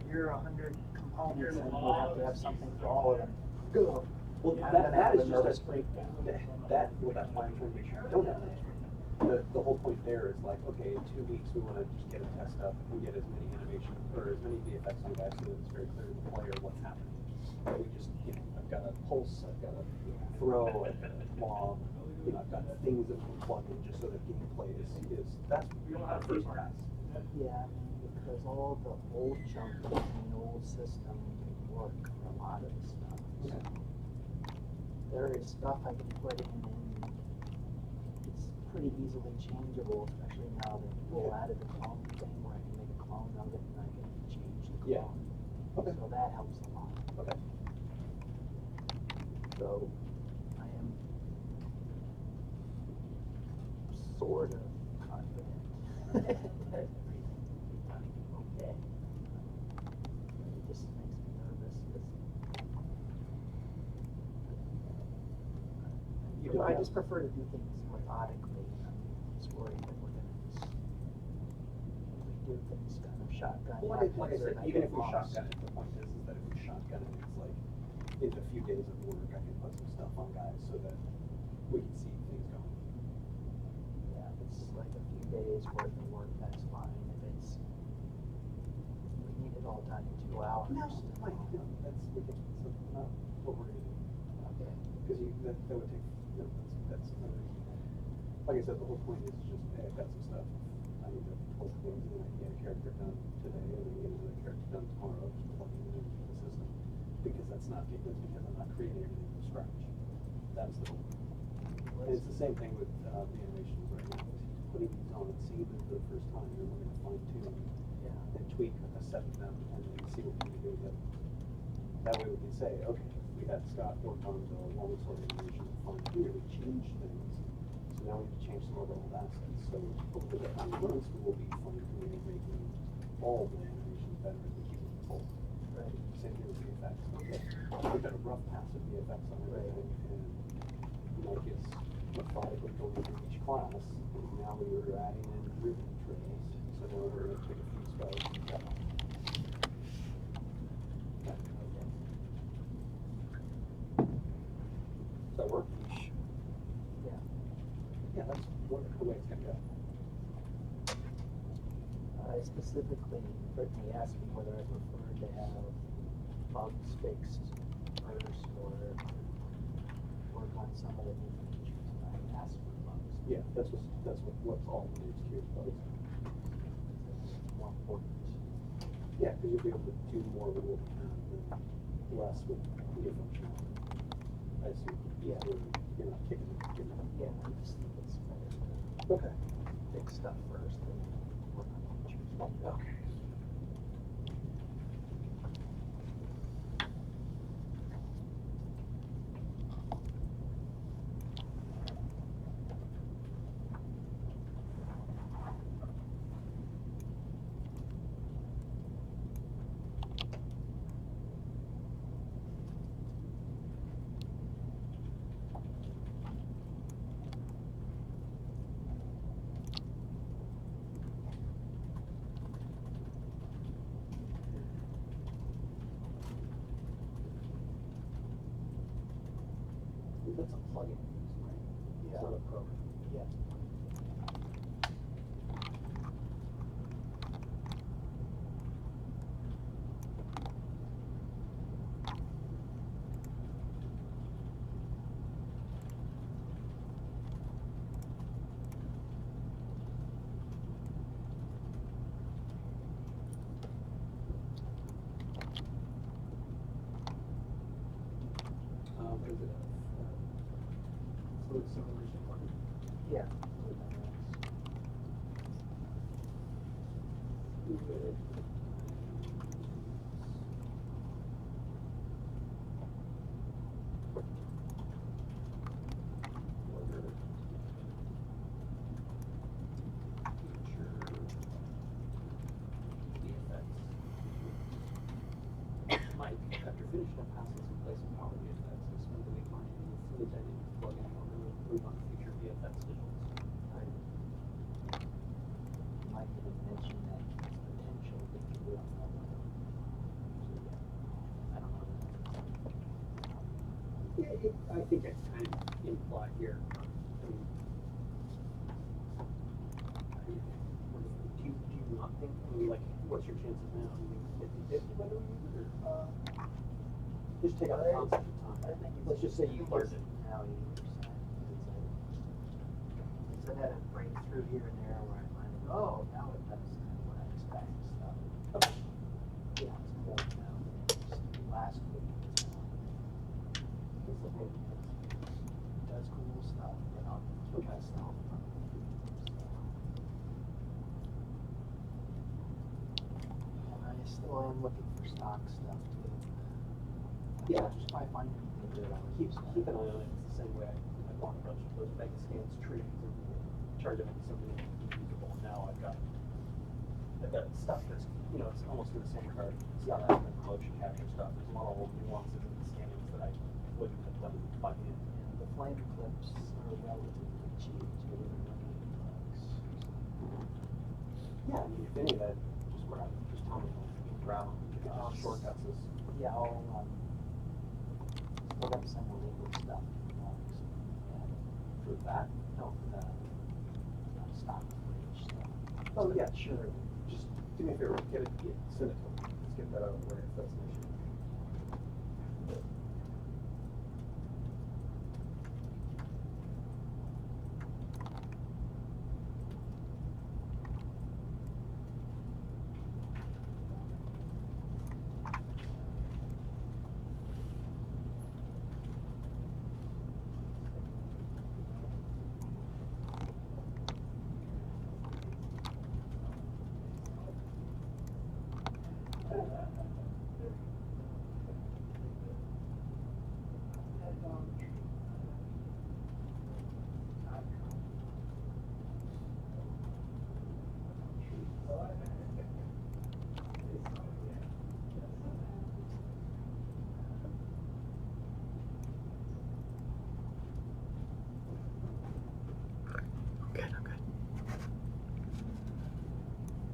here are 100 components, and you have to have something for all of them. Go. Well, I'm that gonna have is a just nervous breakdown. Well, that's why I'm trying to make sure you don't have a nervous breakdown. The whole point there is like, okay, in 2 weeks we want to just get a test up and get as many animations or as many VFX on guys so that it's very clear to the player what's happening. We just, I've got a pulse, I've got a throw, I've got a mob, I've got things that we can plug in just so that gameplay is that's our first pass. Yeah, because all the old junk in the old system can work for a lot of the stuff. So there is stuff I can put in and it's pretty easily changeable, especially now that people added the clone thing where I can make a clone of it and I can change the clone. Yeah. Okay. So that helps a lot. So I am sort of confident that everything will be done okay. It just makes me nervous because I just prefer to do things methodically. I'm just worried that we're gonna just, we do things kind of shotgun. Well, like I said, and even if get we lost. shotgun it, the point is that if we shotgun it, it's like, in a few days of work, I can put some stuff on guys so that we can see things going. Yeah, if it's like a few days worth of work, that's fine. If it's, we need it all done in 2 hours. No, like, you know, that's ridiculous. That's not what we're gonna do. Okay. Because that would take, you know, that's unreasonable. Like I said, the whole point is just, hey, I've got some stuff. I need to pull things and I can get a character done today and then get another character done tomorrow, just plug it into the system. Because that's because I'm not creating everything from scratch. That's the whole point. And it's the same thing with the animations right now. Putting these on and seeing them for the first time, and we're gonna fine tune and tweak a set of them and then see what we can do with it. That way we can say, okay, we had Scott work on the long sword animation and fine tune, we changed things. So now we have to change some of our old assets. So hopefully the time runs, we will be fine tuning and making all the animations better as we keep moving forward. Right. Same thing with VFX. Okay. We've got a rough pass of VFX on everything, and Mike is methodically going through each class, and now we are adding in ribbon trails. So now we're going to take a few spells and cut off. Okay. Does that work? Yeah. Yeah, that's the way it's going to go. I specifically, Brittany asked me whether I preferred to have bugs fixed first or work on some of the new features. And I asked for bugs. Yeah, that's what's all the news here is bugs. It's more important. Yeah, because you'll be able to do more with what we have than less with new functionality. I assume. Yeah. You're not kicking it. Yeah, I just think it's better to Okay. fix stuff first and work on features. Okay. That's a plugin, right? Yeah. It's not a program. Yeah. Is it fluid simulation plugin? Yeah. Fluid. Mike, after finishing up passes in place of Power VFX, I spent the week learning the Fluid Dynamics plugin in order to improve on future VFX visuals. Mike had mentioned that it's potential we can do it on that one. So, yeah. I don't know. Yeah, I think it's kind of implied here. I mean, do you not think, like, what's your chances now? Do you think 50-50 whether we use it, or, just take out the concept of time? I think Let's just say you learned it. Now 80%. It's I had a breakthrough here and there where I landed, oh, now it does kind of what I expect stuff. Okay. Yeah, it's more now than just last week. It's looking, it does cool stuff, you know, Okay. myself. And I still am looking for stock stuff too. Yeah. Just if I find anything keep an eye on it. It's the same way I bought a bunch of those mega scans trees and tried to make something usable. Now I've got stuff that's, it's almost in the same regard. It's not the motion capture stuff. There's a lot of nuances in the scannings that I wouldn't have done by hand. And the flame clips are relatively cheap too. Yeah, I mean, if any of that, just tell me, you can grab them. Shortcuts is. Yeah, I'll look up some more legal stuff. For that? No, for the stock footage stuff. Oh, yeah, sure. Just do me a favor, send it to me. Let's get that out of the way if that's an issue. I'm good.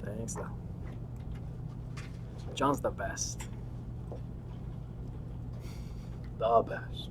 Thanks, though. John's the best. The best.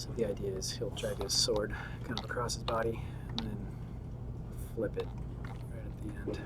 So the idea is he'll drag his sword kind of across his body and then flip it right at the end.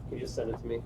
Can you just send it to me?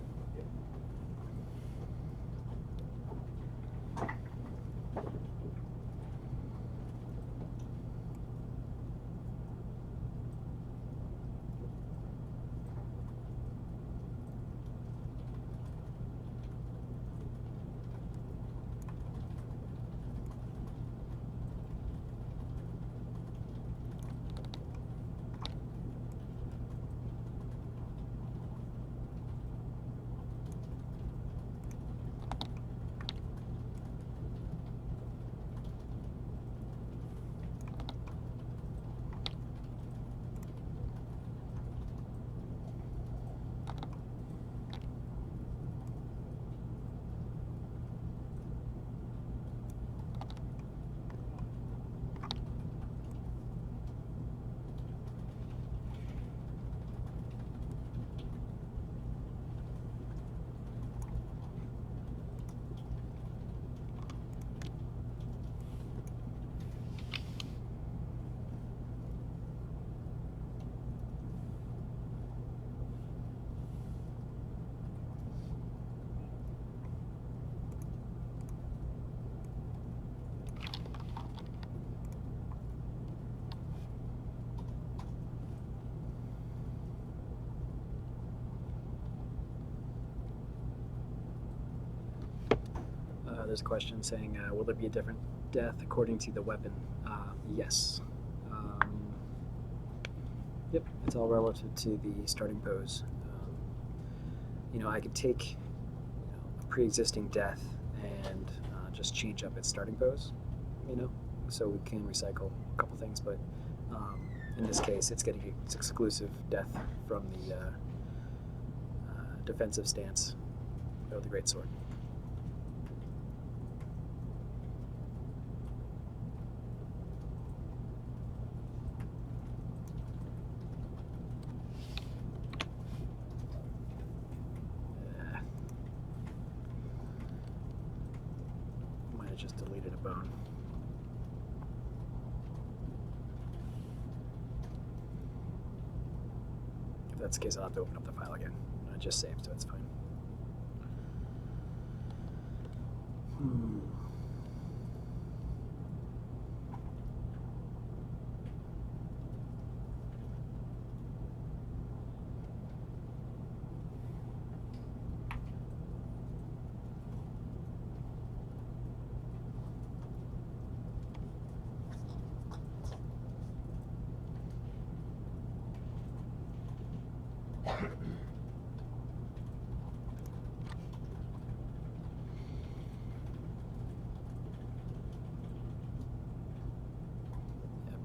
There's a question saying, will there be a different death according to the weapon? Yes. Yep, it's all relative to the starting pose. I could take a pre-existing death and just change up its starting pose, so we can recycle a couple things, but in this case, it's getting its exclusive death from the defensive stance of the Greatsword. just deleted a bone. If that's the case, I'll have to open up the file again. I just saved, so it's fine.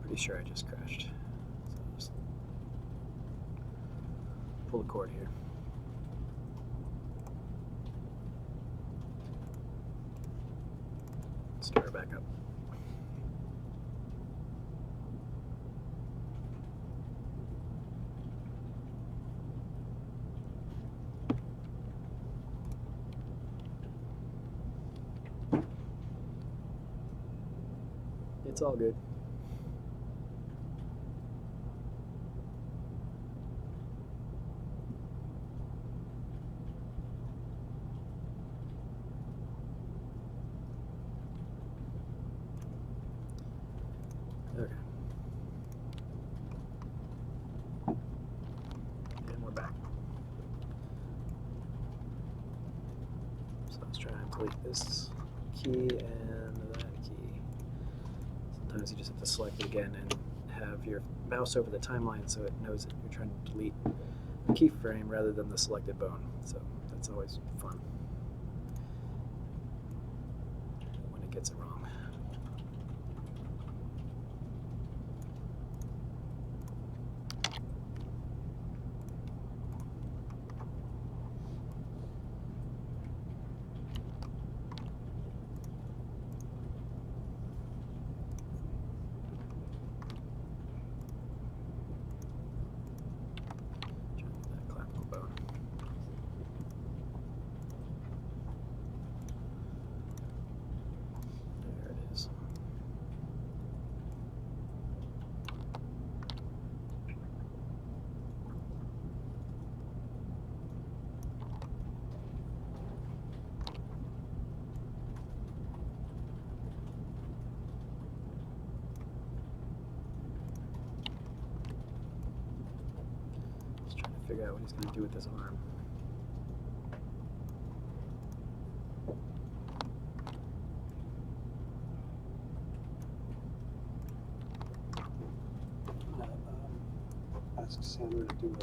Pretty sure I just crashed. So I'll just pull the cord here. Start her back up. It's all good. Okay. And we're back. So let's try and delete this key and that key. Sometimes you just have to select it again and have your mouse over the timeline so it knows that you're trying to delete the keyframe rather than the selected bone. So that's always fun when it gets it wrong. That clavicle bone. There it is. Just trying to figure out what he's going to do with this arm. Ask Sandra to do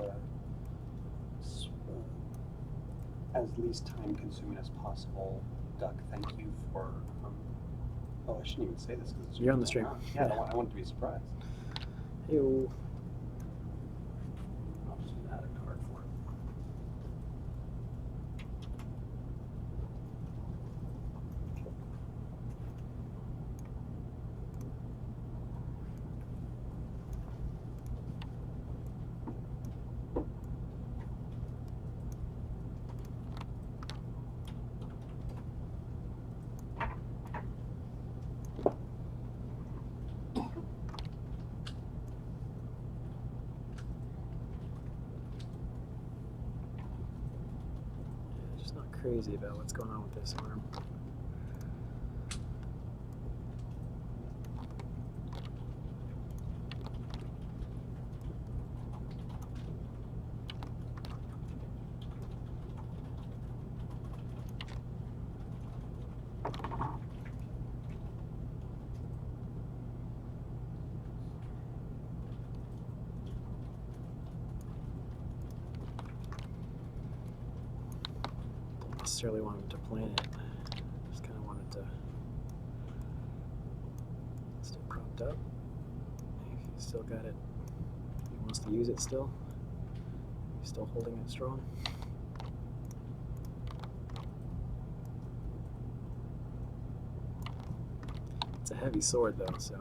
as least time consuming as possible. Duck, thank you for. Oh, I shouldn't even say this because You're on the stream. Yeah, I want to be surprised. Hey-o. I'll just add a card for it. Just not crazy about what's going on with this arm. Don't necessarily want him to plan it. Just kind of wanted to stay propped up. He's still got it. He wants to use it still. He's still holding it strong. It's a heavy sword though, so.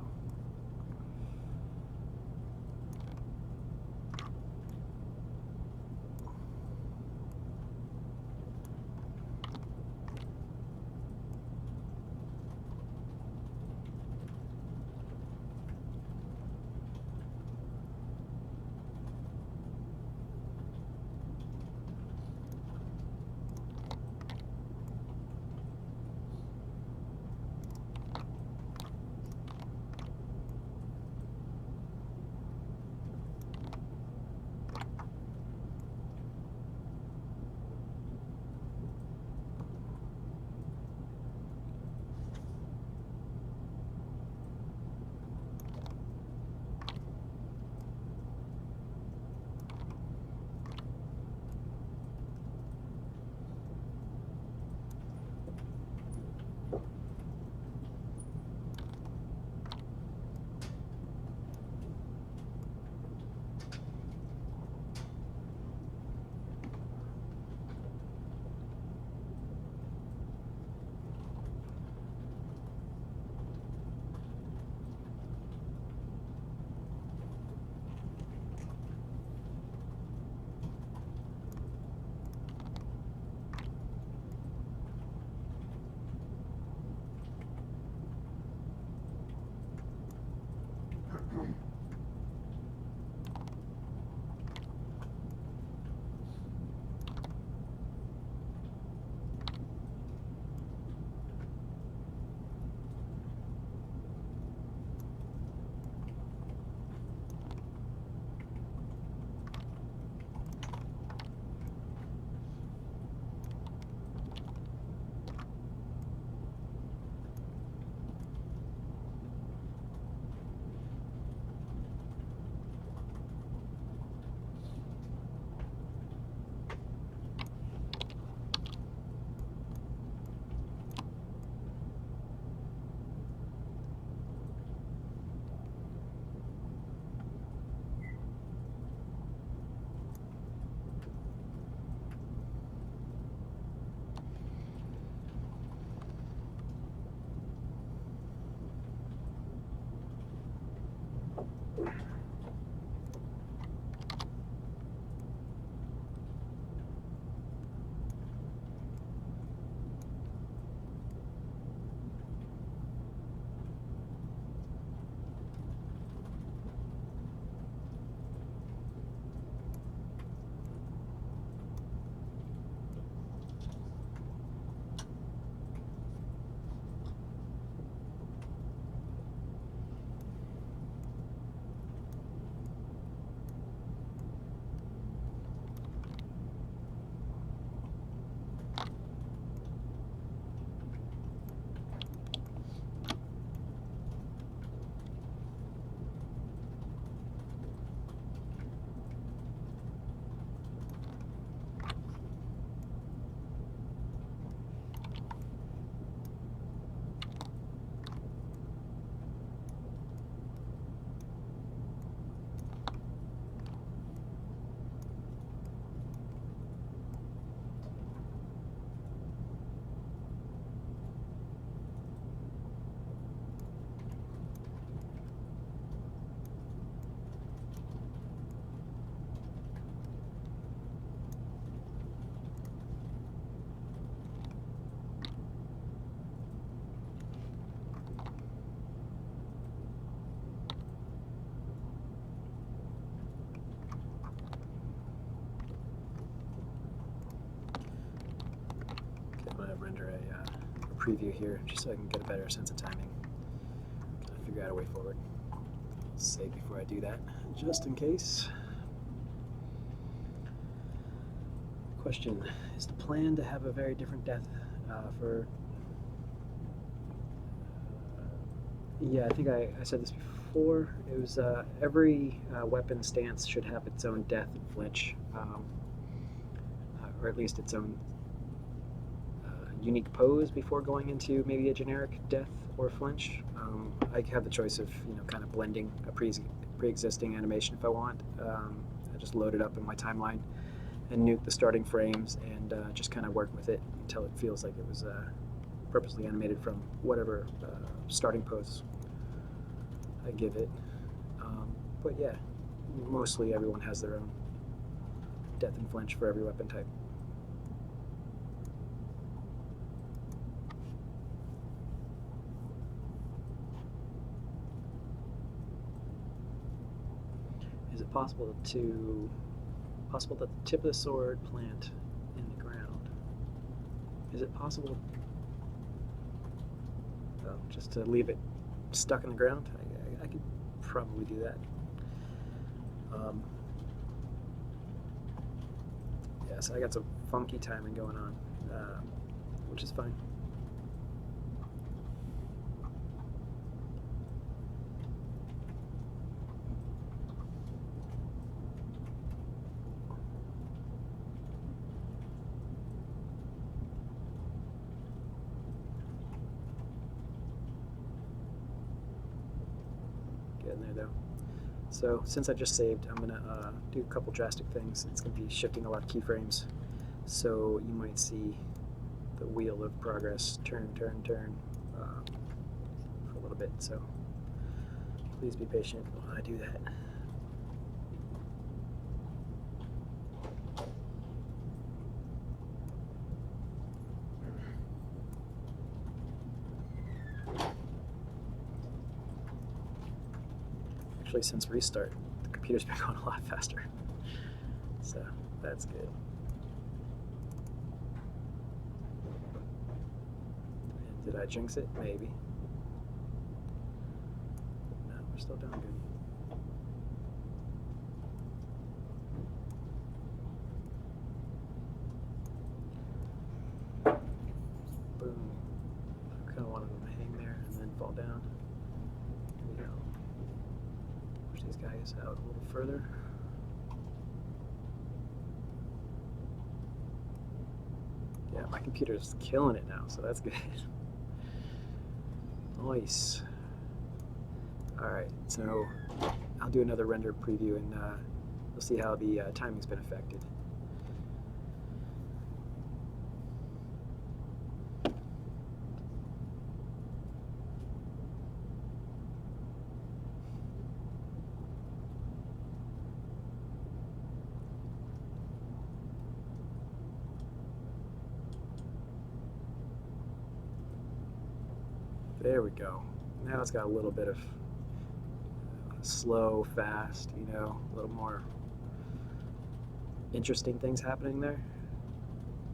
preview here just so I can get a better sense of timing. Gotta figure out a way forward. Save before I do that, just in case. Question, is the plan to have a very different death for... yeah, I think I said this before. It was every weapon stance should have its own death and flinch, or at least its own unique pose before going into maybe a generic death or flinch. I have the choice of kind of blending a pre-existing animation if I want. I just load it up in my timeline and nuke the starting frames and just kind of work with it until it feels like it was purposely animated from whatever starting pose I give it. But yeah, mostly everyone has their own death and flinch for every weapon type. Is it possible that the tip of the sword plant in the ground? Is it possible just to leave it stuck in the ground? I could probably do that. Yeah, so I got some funky timing going on, which is fine. Getting there though. So since I just saved, I'm gonna do a couple drastic things. It's gonna be shifting a lot of keyframes. So you might see the wheel of progress turn for a little bit. So please be patient while I do that. Actually, since restart, the computer's been going a lot faster. So that's good. And did I jinx it? Maybe. No, we're still doing good. Boom. I kind of wanted them to hang there and then fall down. Here we go. Push these guys out a little further. Yeah, my computer's killing it now, so that's good. Nice. Alright, so I'll do another render preview and you'll see how the timing's been affected. There we go. Now it's got a little bit of slow, fast, a little more interesting things happening there.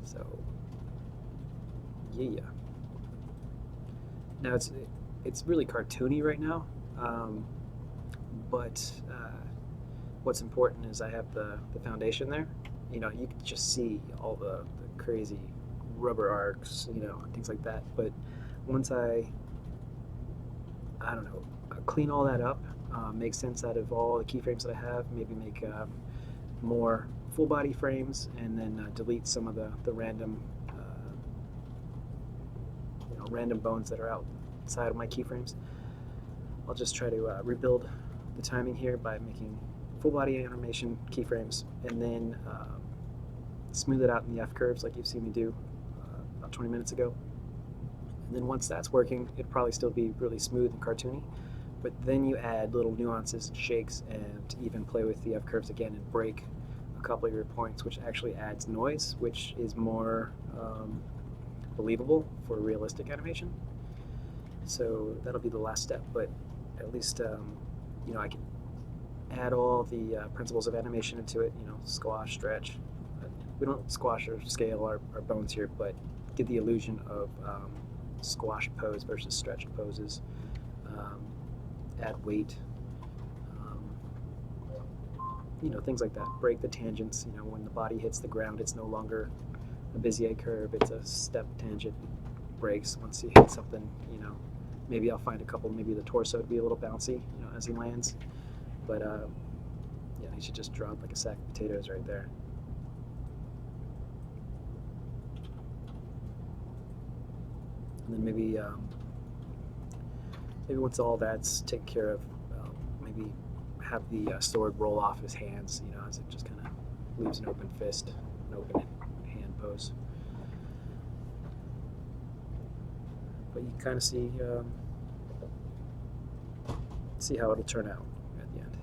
So, yeah. Now it's really cartoony right now, but what's important is I have the foundation there. You can just see all the crazy rubber arcs, things like that. But once I don't know, clean all that up, make sense out of all the keyframes that I have, maybe make more full body frames, and then delete some of the random random bones that are outside of my keyframes. I'll just try to rebuild the timing here by making full body animation keyframes, and then smooth it out in the F curves like you've seen me do about 20 minutes ago. And then once that's working, it'll probably still be really smooth and cartoony, but then you add little nuances and shakes and even play with the F curves again and break a couple of your points, which actually adds noise, which is more believable for realistic animation. So that'll be the last step, but at least I can add all the principles of animation into it, squash, stretch. We don't squash or scale our bones here, but give the illusion of squash pose versus stretch poses, add weight, things like that. Break the tangents. When the body hits the ground, it's no longer a Bezier curve, it's a step tangent. Breaks once you hit something. Maybe I'll find a couple, maybe the torso would be a little bouncy, as he lands. But yeah, he should just drop like a sack of potatoes right there. And then maybe once all that's taken care of, maybe have the sword roll off his hands, as it just kind of leaves an open fist, an open hand pose. But you kind of see how it'll turn out at the end.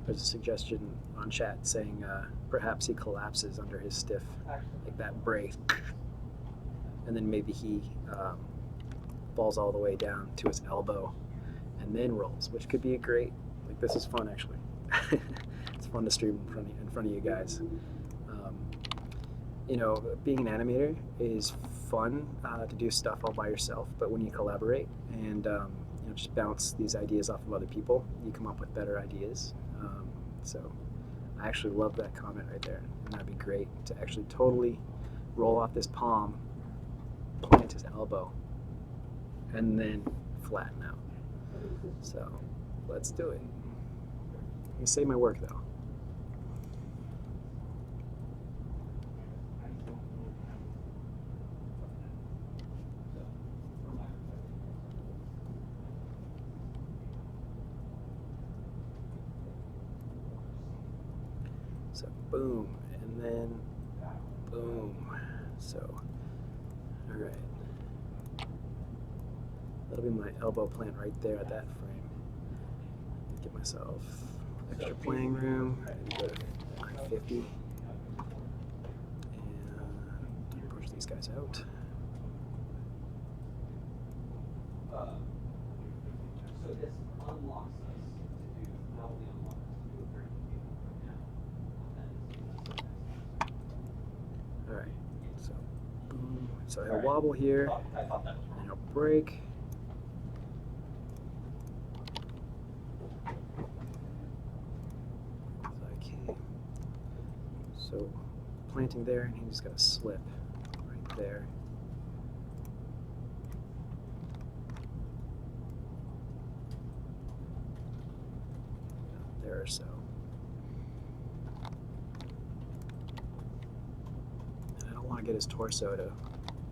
There's a suggestion on chat saying perhaps he collapses under his stiff, like that break, and then maybe he falls all the way down to his elbow and then rolls, which could be a great. Like, this is fun actually. It's fun to stream in front of you guys. Being an animator is fun to do stuff all by yourself, but when you collaborate and just bounce these ideas off of other people, you come up with better ideas. So I actually love that comment right there, and that'd be great to actually totally roll off this palm, plant his elbow, and then flatten out. So let's do it. You say my work though. So boom, and then boom. So, all right. That'll be my elbow plant right there at that frame. Get myself extra playing room. Maybe go to 950. And push these guys out. So this unlocks us to do, not only unlocks us to do a 30 right now, All right, so boom. So he'll wobble here, I thought that was and he'll break. Okay. So planting there, and he's gonna slip right there. There or so. And I don't want to get his torso to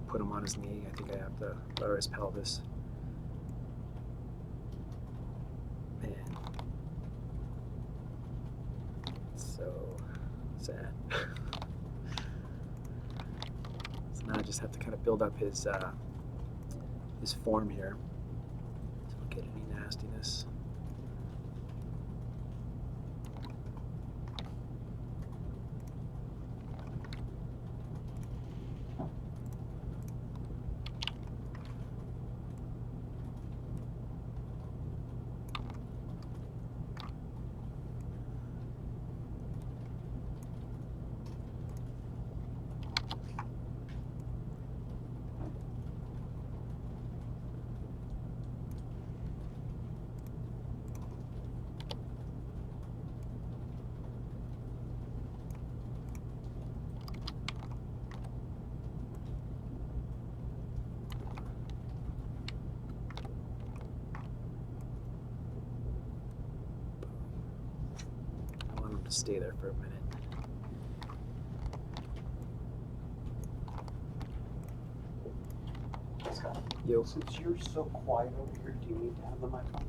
put him on his knee. I think I have to lower his pelvis. Man. So sad. So now I just have to kind of build up his form here. So don't get any nastiness. Stay there for a minute. Scott, Yo, since you're so quiet over here, do you need to have the mic on?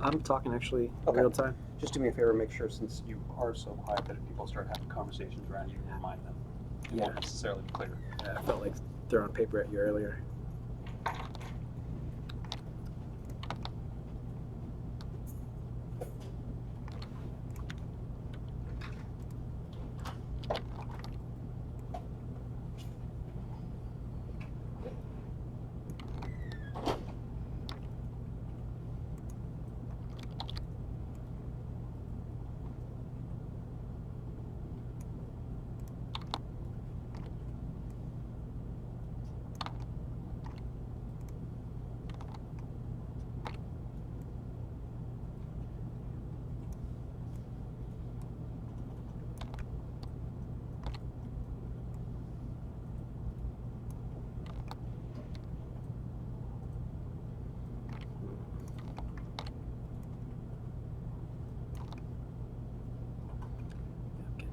I'm talking actually in Okay. real time. Just do me a favor, make sure since you are so quiet that if people start having conversations around you, remind them. It Yeah. won't necessarily be clear. I felt like throwing paper at you earlier.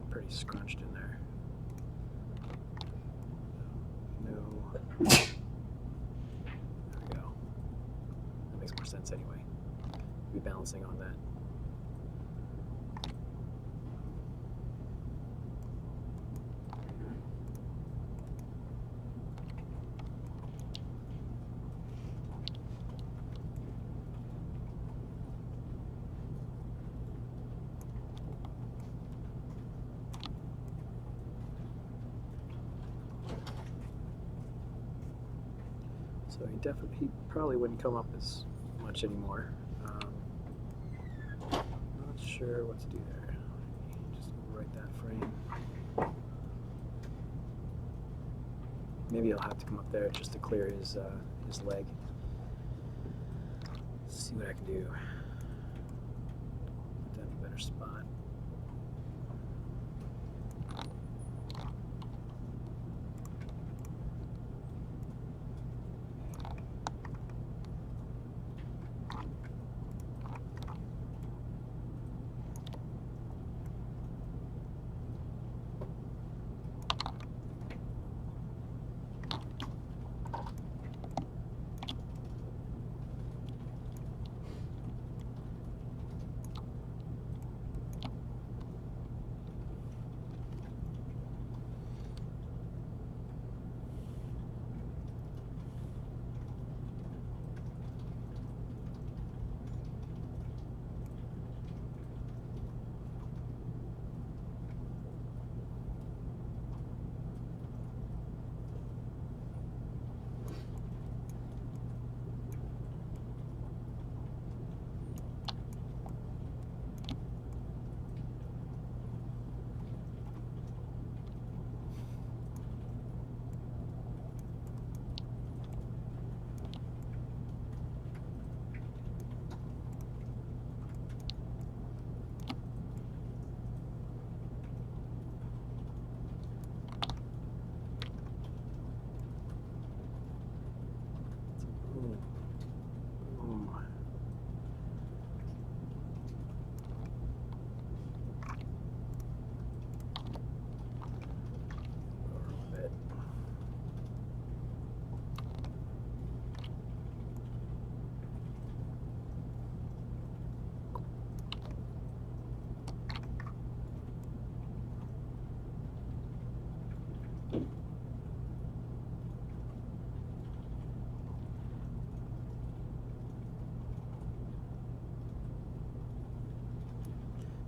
Pretty scrunched in there. No. There we go. That makes more sense anyway. Be balancing on that. So he probably wouldn't come up as much anymore. Not sure what to do there. Just overwrite that frame. Maybe I'll have to come up there just to clear his leg. Let's see what I can do. Put that in a better spot.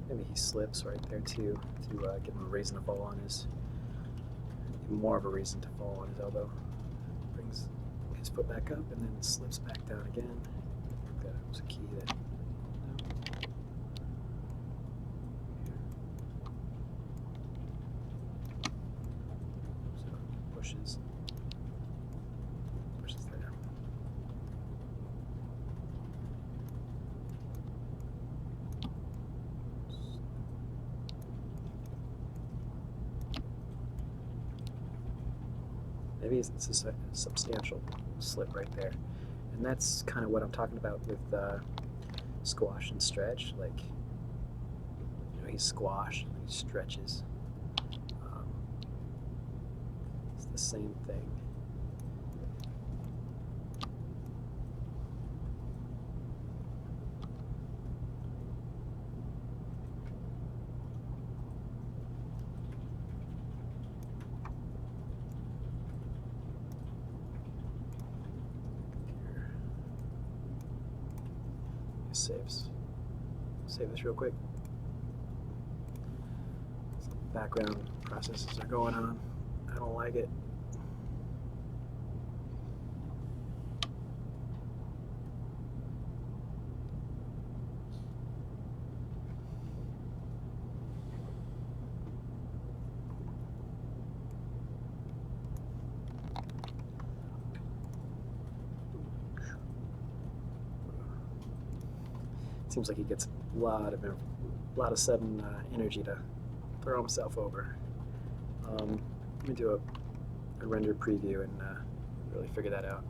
Maybe he slips right there too, to give him a reason to fall on his, more of a reason to fall on his elbow. Brings his foot back up and then slips back down again. That was a key that, no. So pushes there. Maybe it's a substantial slip right there. And that's kind of what I'm talking about with squash and stretch. Like, you know, he's squash, and he stretches. It's the same thing. Save this real quick. Some background processes are going on. I don't like it. Seems like he gets a lot of sudden energy to throw himself over. Let me do a render preview and really figure that out.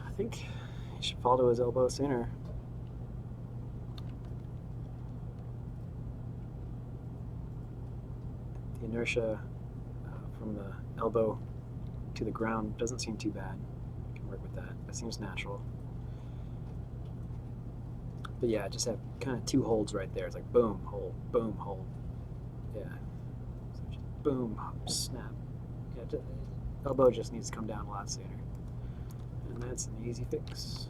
I think he should fall to his elbow sooner. The inertia from the elbow to the ground doesn't seem too bad. I can work with that. That seems natural. But yeah, just have kind of two holds right there. It's like boom, hold, boom, hold. Yeah. So just boom, snap. Yeah, elbow just needs to come down a lot sooner. And that's an easy fix.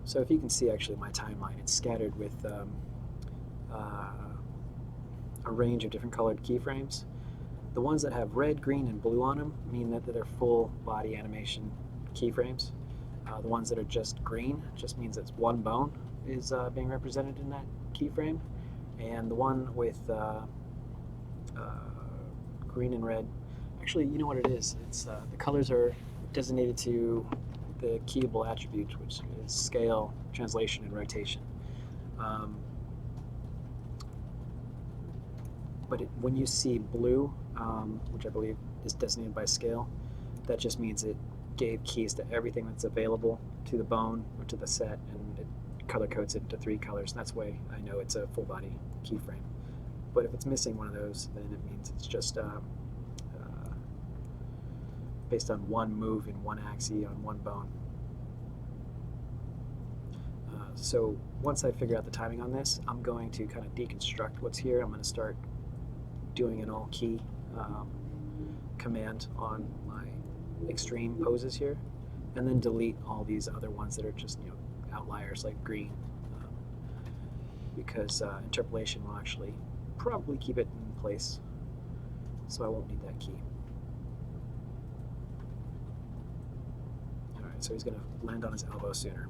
So if you can see actually my timeline, it's scattered with a range of different colored keyframes. The ones that have red, green, and blue on them mean that they're full body animation keyframes. The ones that are just green just means that one bone is being represented in that keyframe. And the one with green and red, actually, you know what it is? It's the colors are designated to the keyable attribute, which is scale, translation, and rotation. But when you see blue, which I believe is designated by scale, that just means it gave keys to everything that's available to the bone or to the set, and it color codes it into 3 colors. And that's why I know it's a full body keyframe. But if it's missing one of those, then it means it's just based on one move in one axis on one bone. So once I figure out the timing on this, I'm going to kind of deconstruct what's here. I'm going to start doing an all key command on my extreme poses here, and then delete all these other ones that are just outliers like green, because interpolation will actually probably keep it in place, so I won't need that key. Alright, so he's going to land on his elbow sooner.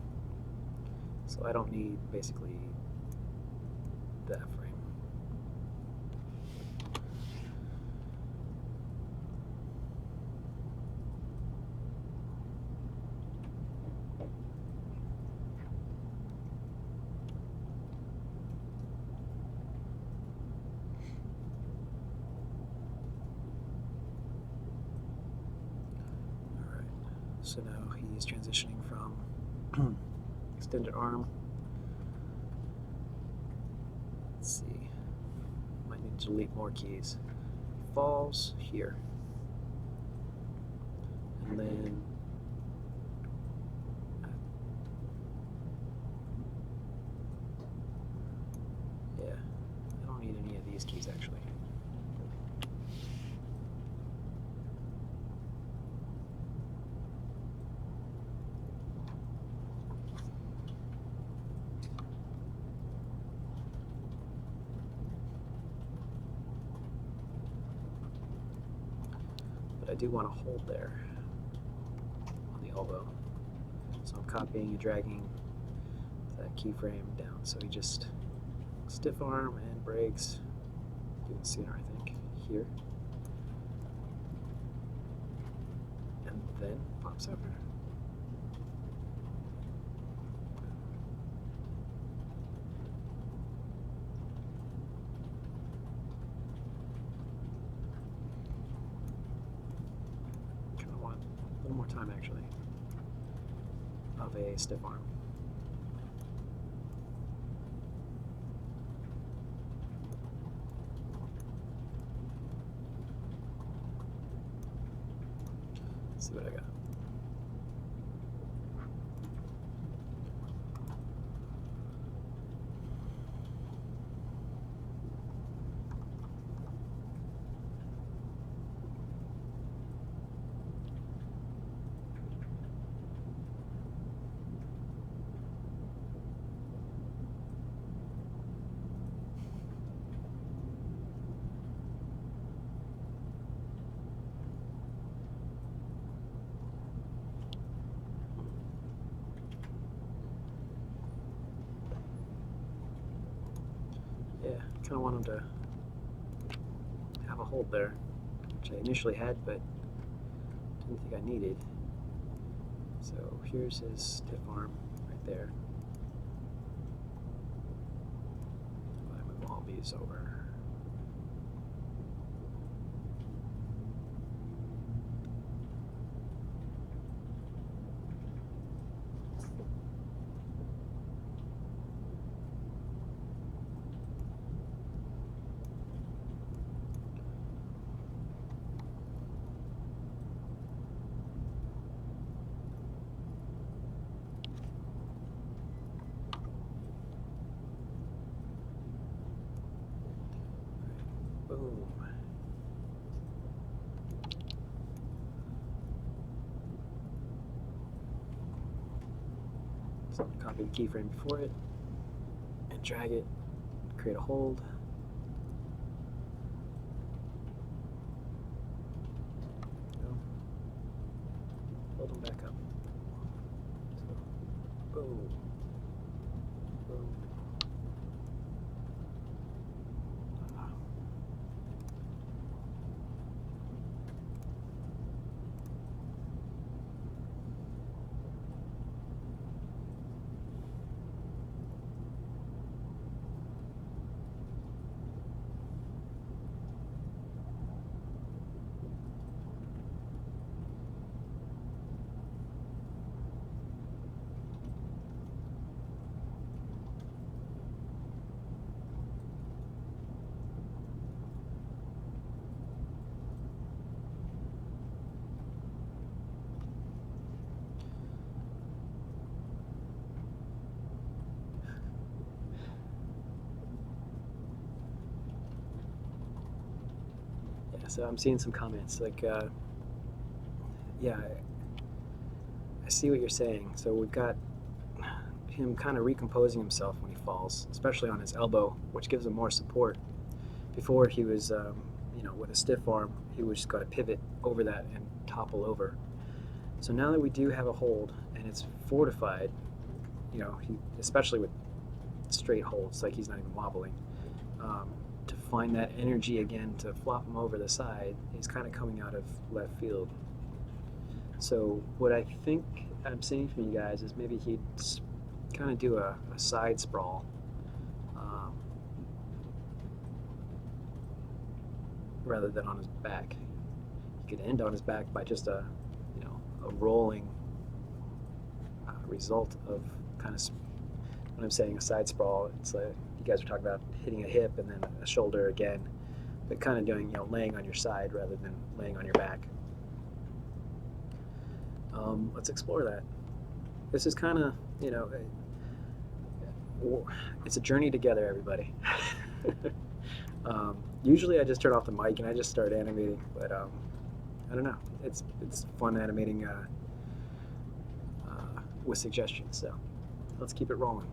So I don't need basically that frame. Alright, so now he's transitioning from extended arm. Let's see. Might need to delete more keys. Falls here. And then yeah, I don't need any of these keys actually. I do want to hold there on the elbow. So I'm copying and dragging that keyframe down. So he just stiff arm and breaks even sooner, I think, here. And then pops over. more time actually of a stiff arm. Let's see what I got. Yeah, kind of want him to have a hold there, which I initially had, but didn't think I needed. So here's his stiff arm right there. I move all these over. Boom. So copy the keyframe before it and drag it, create a hold. Go. Hold them back up. So, boom. Boom. So I'm seeing some comments like, yeah, I see what you're saying. So we've got him kind of recomposing himself when he falls, especially on his elbow, which gives him more support. Before he was, you know, with a stiff arm, he was just got to pivot over that and topple over. So now that we do have a hold and it's fortified, you know, especially with straight holds, like he's not even wobbling. To find that energy again to flop him over the side is kind of coming out of left field. So what I think I'm seeing from you guys is maybe he'd kind of do a side sprawl, rather than on his back. He could end on his back by just a, you know, a rolling result of kind of, when I'm saying a side sprawl, it's like you guys are talking about hitting a hip and then a shoulder again, but kind of doing, you know, laying on your side rather than laying on your back. Let's explore that. This is kind of, you know, it's a journey together, everybody. Usually I just turn off the mic and I just start animating, but I don't know. It's fun animating with suggestions, so let's keep it rolling.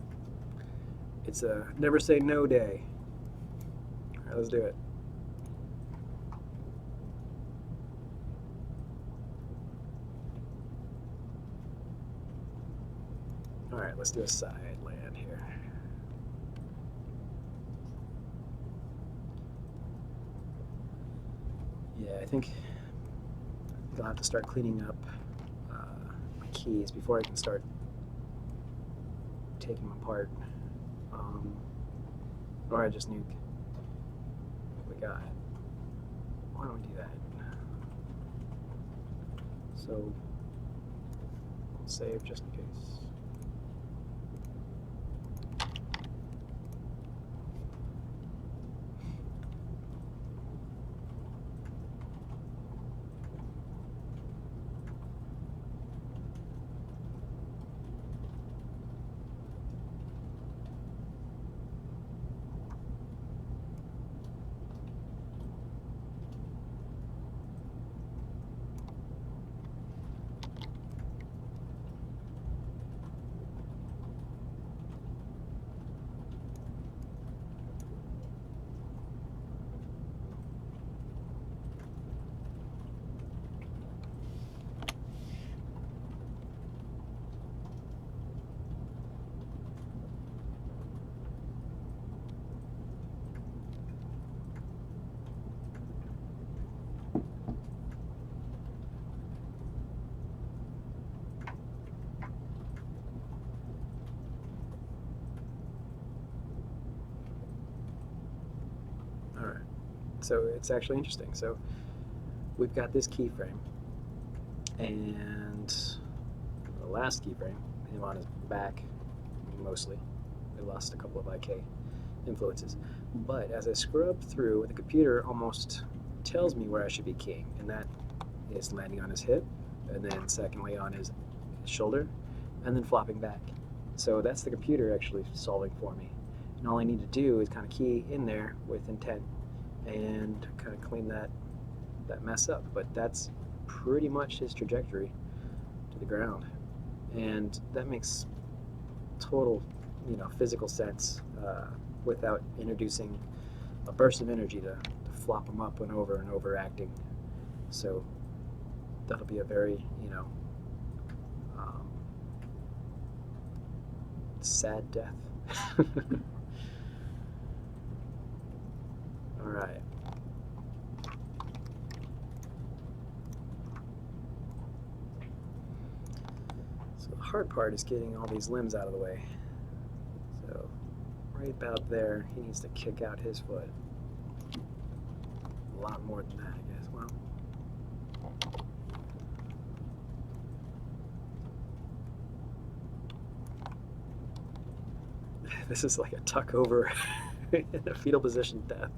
It's a never say no day. All right, let's do it. All right, let's do a side land here. Yeah, I think I'll have to start cleaning up my keys before I can start taking them apart. Or I just nuke what we got. Why don't we do that? So save just in case. All right, so it's actually interesting. So we've got this keyframe, and the last keyframe, him on his back, mostly. We lost a couple of IK influences. But as I scrub through, the computer almost tells me where I should be keying, and that is landing on his hip, and then secondly on his shoulder, and then flopping back. So that's the computer actually solving for me. And all I need to do is kind of key in there with intent and kind of clean that mess up. But that's pretty much his trajectory to the ground. And that makes total, physical sense without introducing a burst of energy to flop him up and over acting. So that'll be a very, sad death. All right. So the hard part is getting all these limbs out of the way. So right about there, he needs to kick out his foot. A lot more than that, I guess. Well, this is like a tuck over in a fetal position death.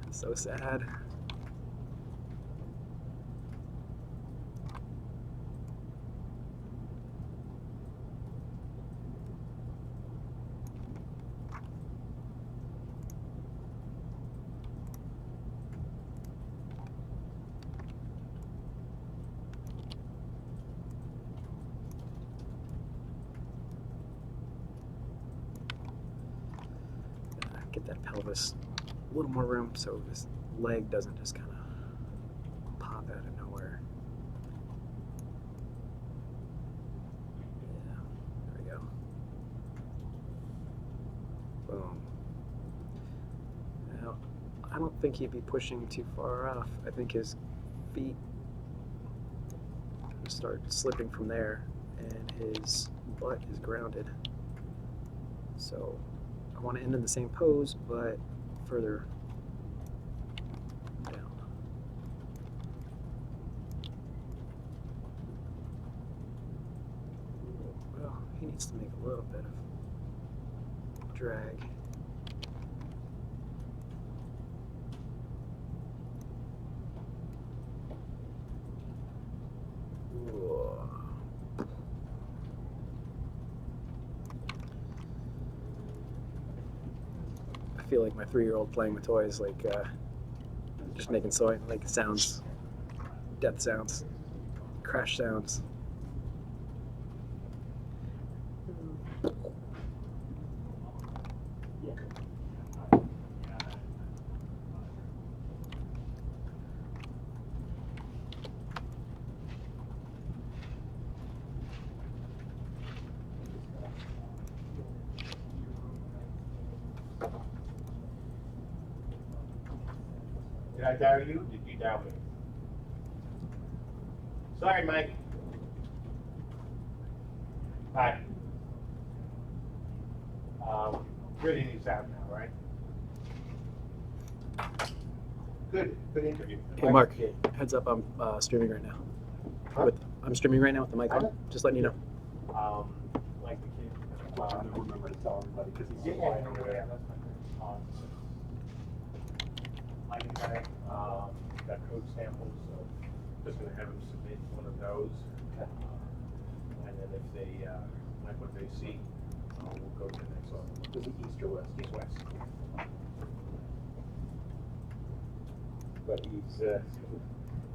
It's so sad. Get that pelvis a little more room so this leg doesn't just kind of pop out of nowhere. Yeah, there we go. Boom. Now, I don't think he'd be pushing too far off. I think his feet start slipping from there and his butt is grounded. So I want to end in the same pose, but further down. Well, he needs to make a little bit of drag. I feel like my 3-year-old playing with toys, like just making sounds, death sounds, crash sounds. Did I dial you? Did you dial me? Sorry, Mike. Hi. Good innings out now, right? Good interview. Hey Mark, heads up, I'm streaming right now. Huh? I'm streaming right now with the mic on. Just letting you know. Like the kid. I don't remember to tell everybody because he's Yeah, so yeah, quiet over there. that's my thing. Like the guy, got code samples, so just gonna have him submit one of those. And then if they, like what they see, we'll go to the next one. Is it east or west? East west. But he's,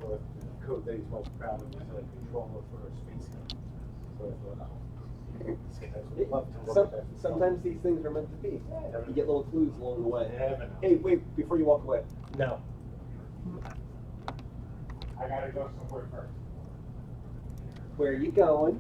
well, the code that he's most proud of is a controller for a space gun. So I thought, oh, these guys would love to look at that. Sometimes these things are meant to be. You get little clues along the way. Heaven. Hey, wait, before you walk away. No. I gotta go somewhere first. Where are you going?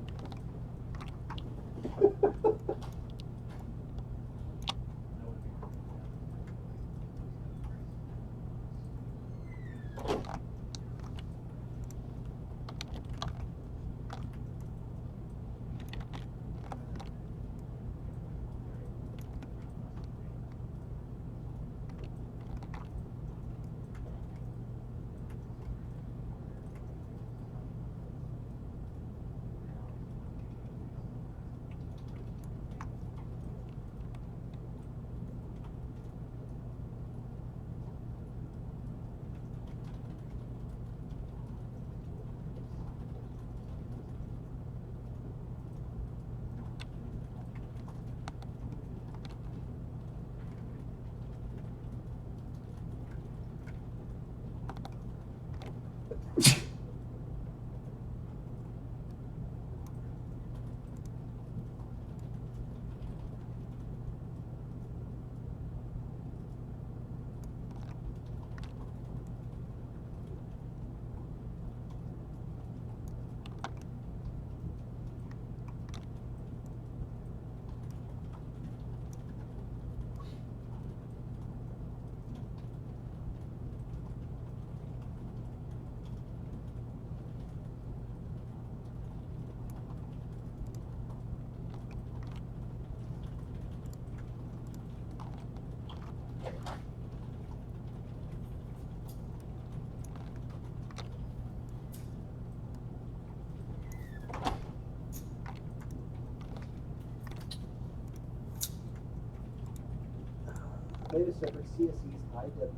Latest ever CSE's IWB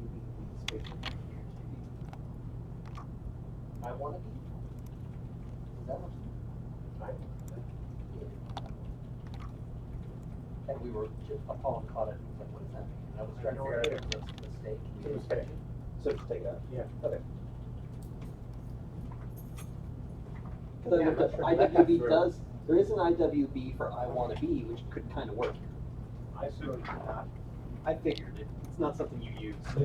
spatial. I want to be. Is that what? And we were just, Paul caught it, and was like, what is that? And I was trying to figure out if it was a mistake. It's a mistake. So just take it out. Yeah. Okay. Yeah, So I'm not sure that got IWB through. does, there is an IWB for I wanna be, which could kind of work here. I certainly did not. I figured it, it's not something you use. So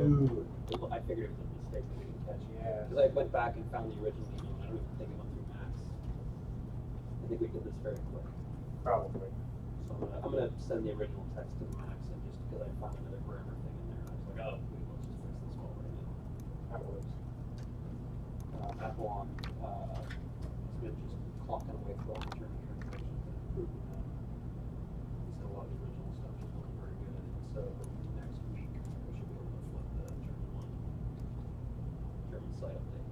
I figured it was a mistake that we didn't catch. Yeah. Because I went back and found the original email, I don't even think it went through Max. I think we did this very quick. Probably. So I'm gonna send the original text to Max, and just because I found another grammar thing in there, I was like, oh, wait, let's just fix this while we're in it. That was. Apple on, it's been just clocking away through all the German translations. He said a lot of the original stuff just wasn't very good, so next week we should be able to flip the German one, German site update.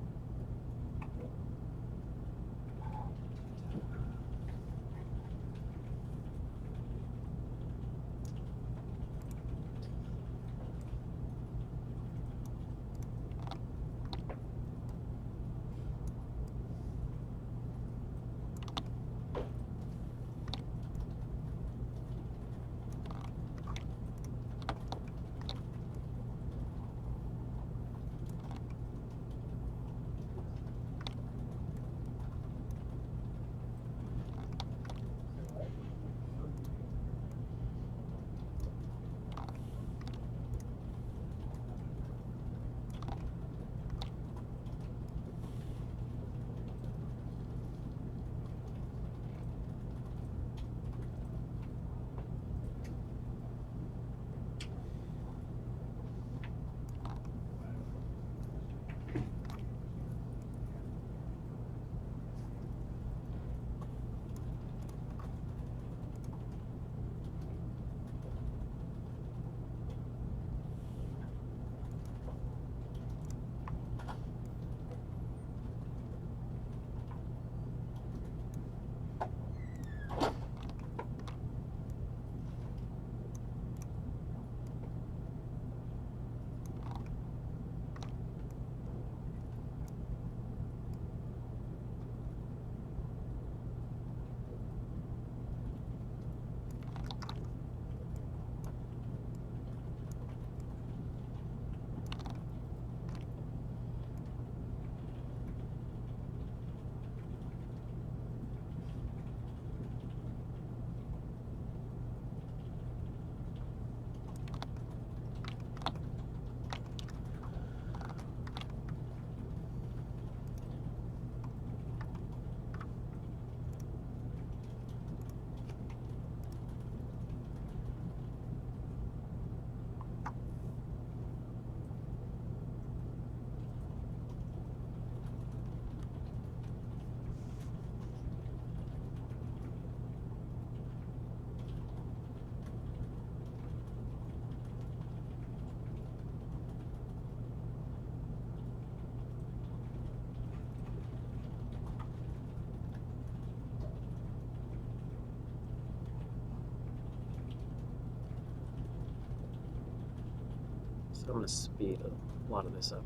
So I'm going to speed a lot of this up.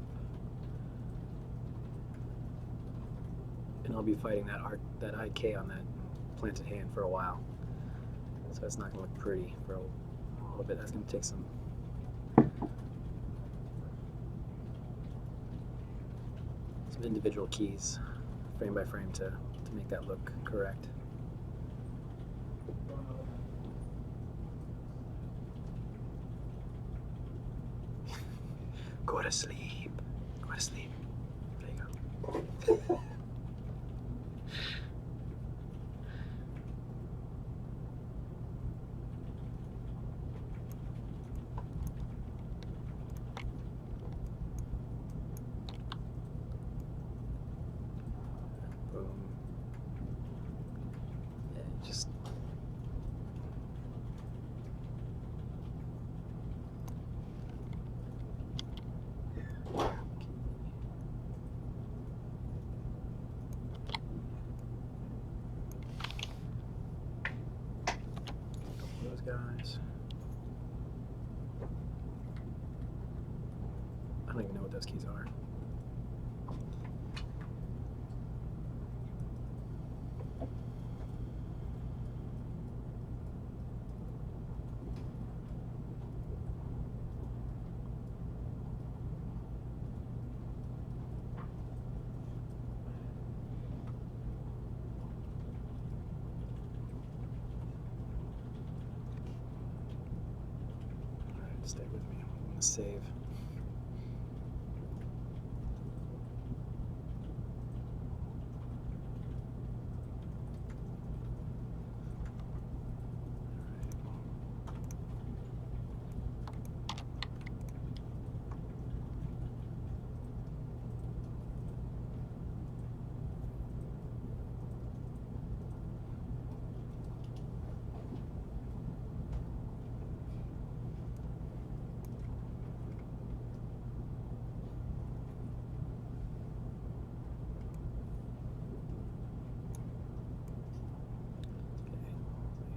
And I'll be fighting that IK on that planted hand for a while. So it's not going to look pretty for a little bit. That's going to take some individual keys, frame by frame, to make that look correct. Go to sleep. Go to sleep. There you go. Boom. Yeah, just those guys. I don't even know what those keys are. Alright, stay with me. I'm going to save.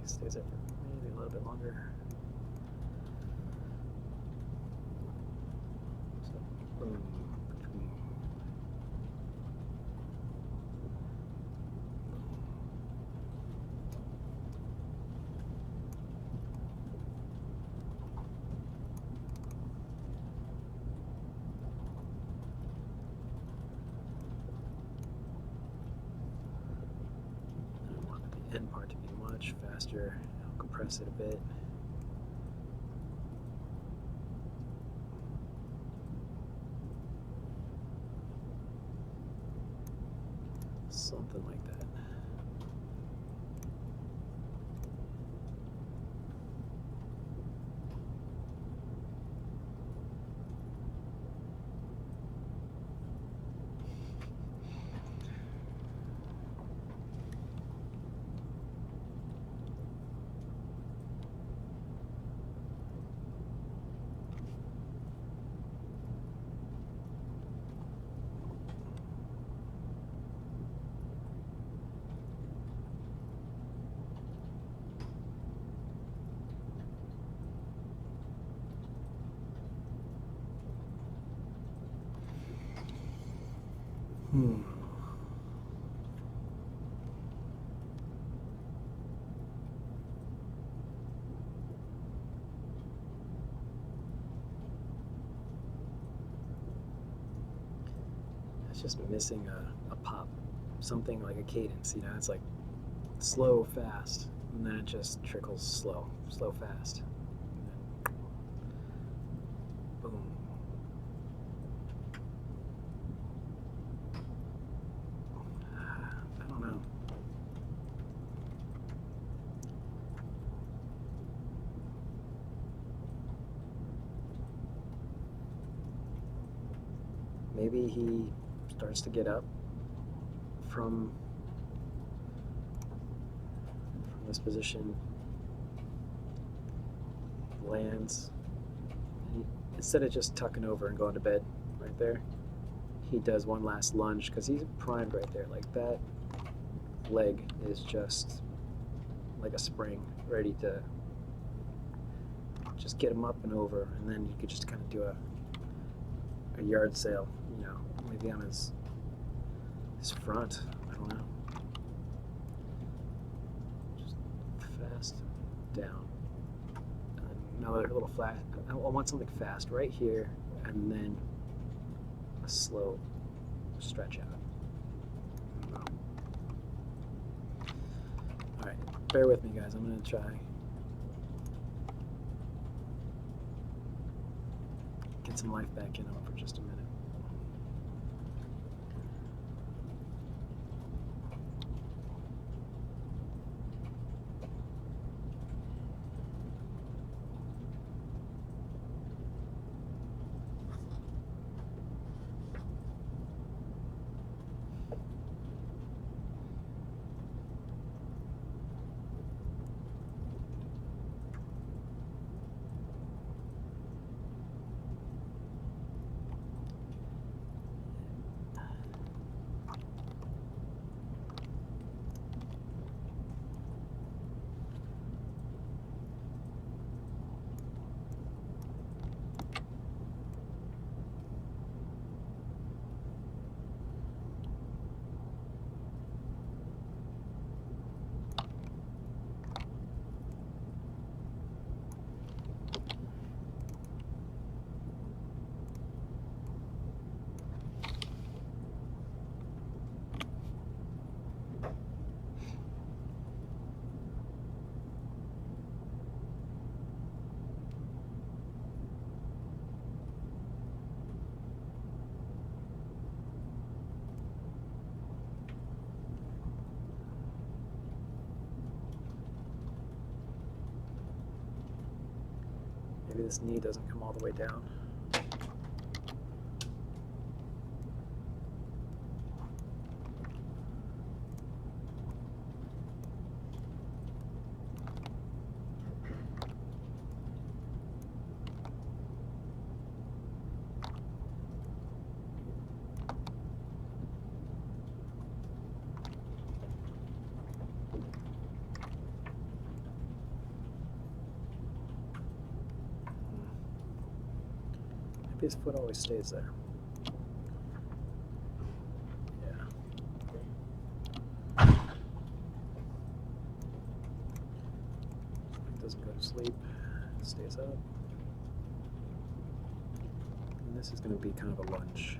Stays there for maybe a little bit longer. So, boom. I want the end part to be much faster. I'll compress it a bit. Something like that. It's just missing a pop, something like a cadence. You know, it's like slow, fast, and then it just trickles slow, slow, fast. And then boom. I don't know. Maybe he starts to get up from this position, lands, and instead of just tucking over and going to bed right there, he does one last lunge because he's primed right there. Like that leg is just like a spring, ready to just get him up and over, and then you could just kind of do a a yard sale, you know, maybe on his front. I don't know. Just fast down. And then another little flat. I want something fast right here, and then a slow stretch out. All right, bear with me, guys. I'm gonna try get some life back in him for just a minute. Maybe this knee doesn't come all the way down. Maybe his foot always stays there. Yeah. It doesn't go to sleep. It stays up. And this is going to be kind of a lunge.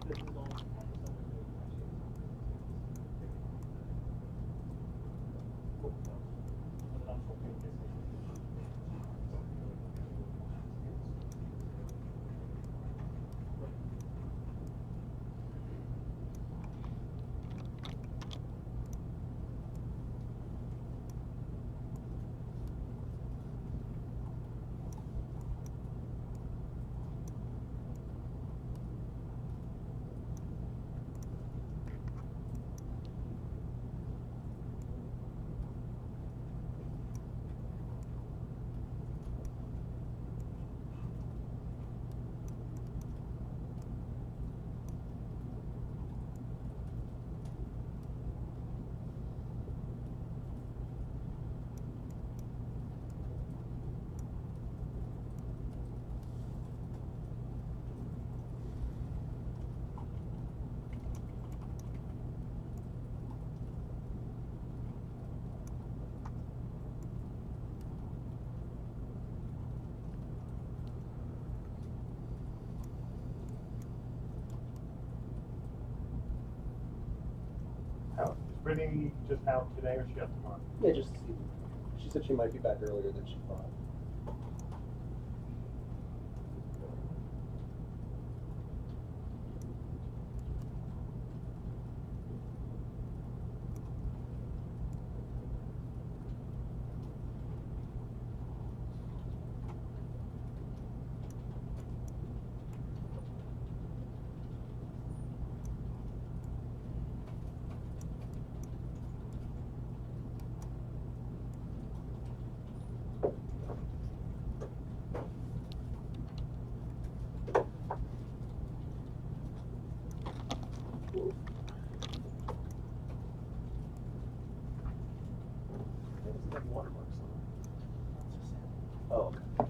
this is all How, is Brittany just out today or she out tomorrow? Yeah, just this evening. She said she might be back earlier than she thought. Why does it have watermarks on it? Oh, okay.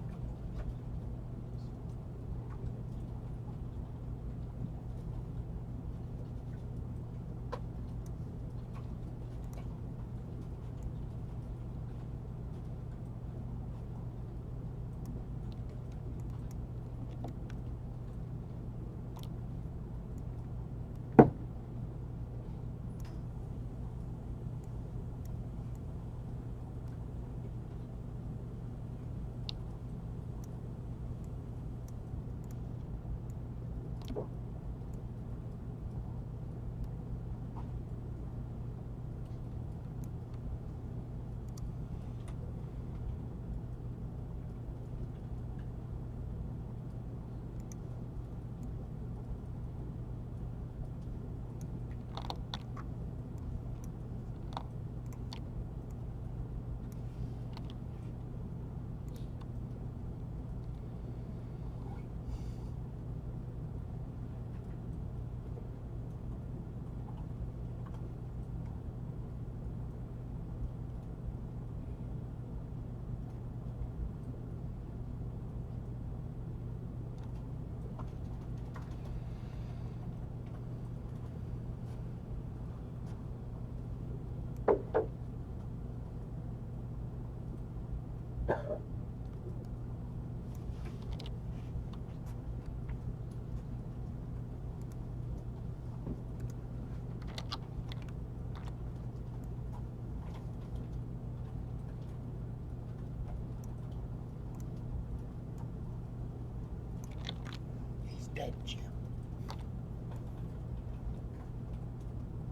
He's dead, Jim.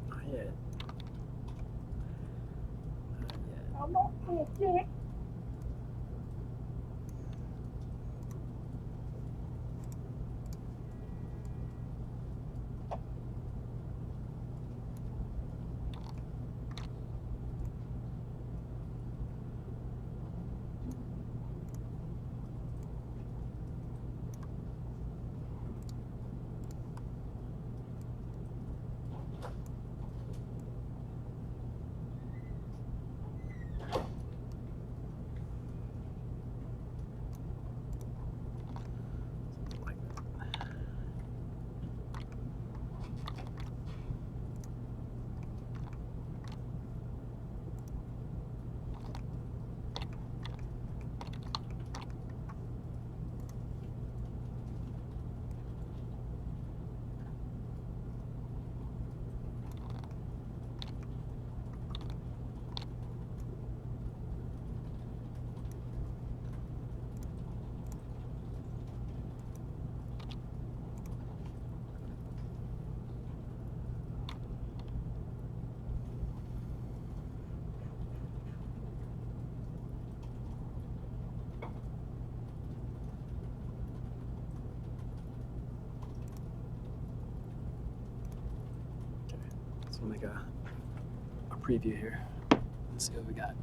Not yet. I'm not gonna do it. we'll make a preview here. Let's see what we got.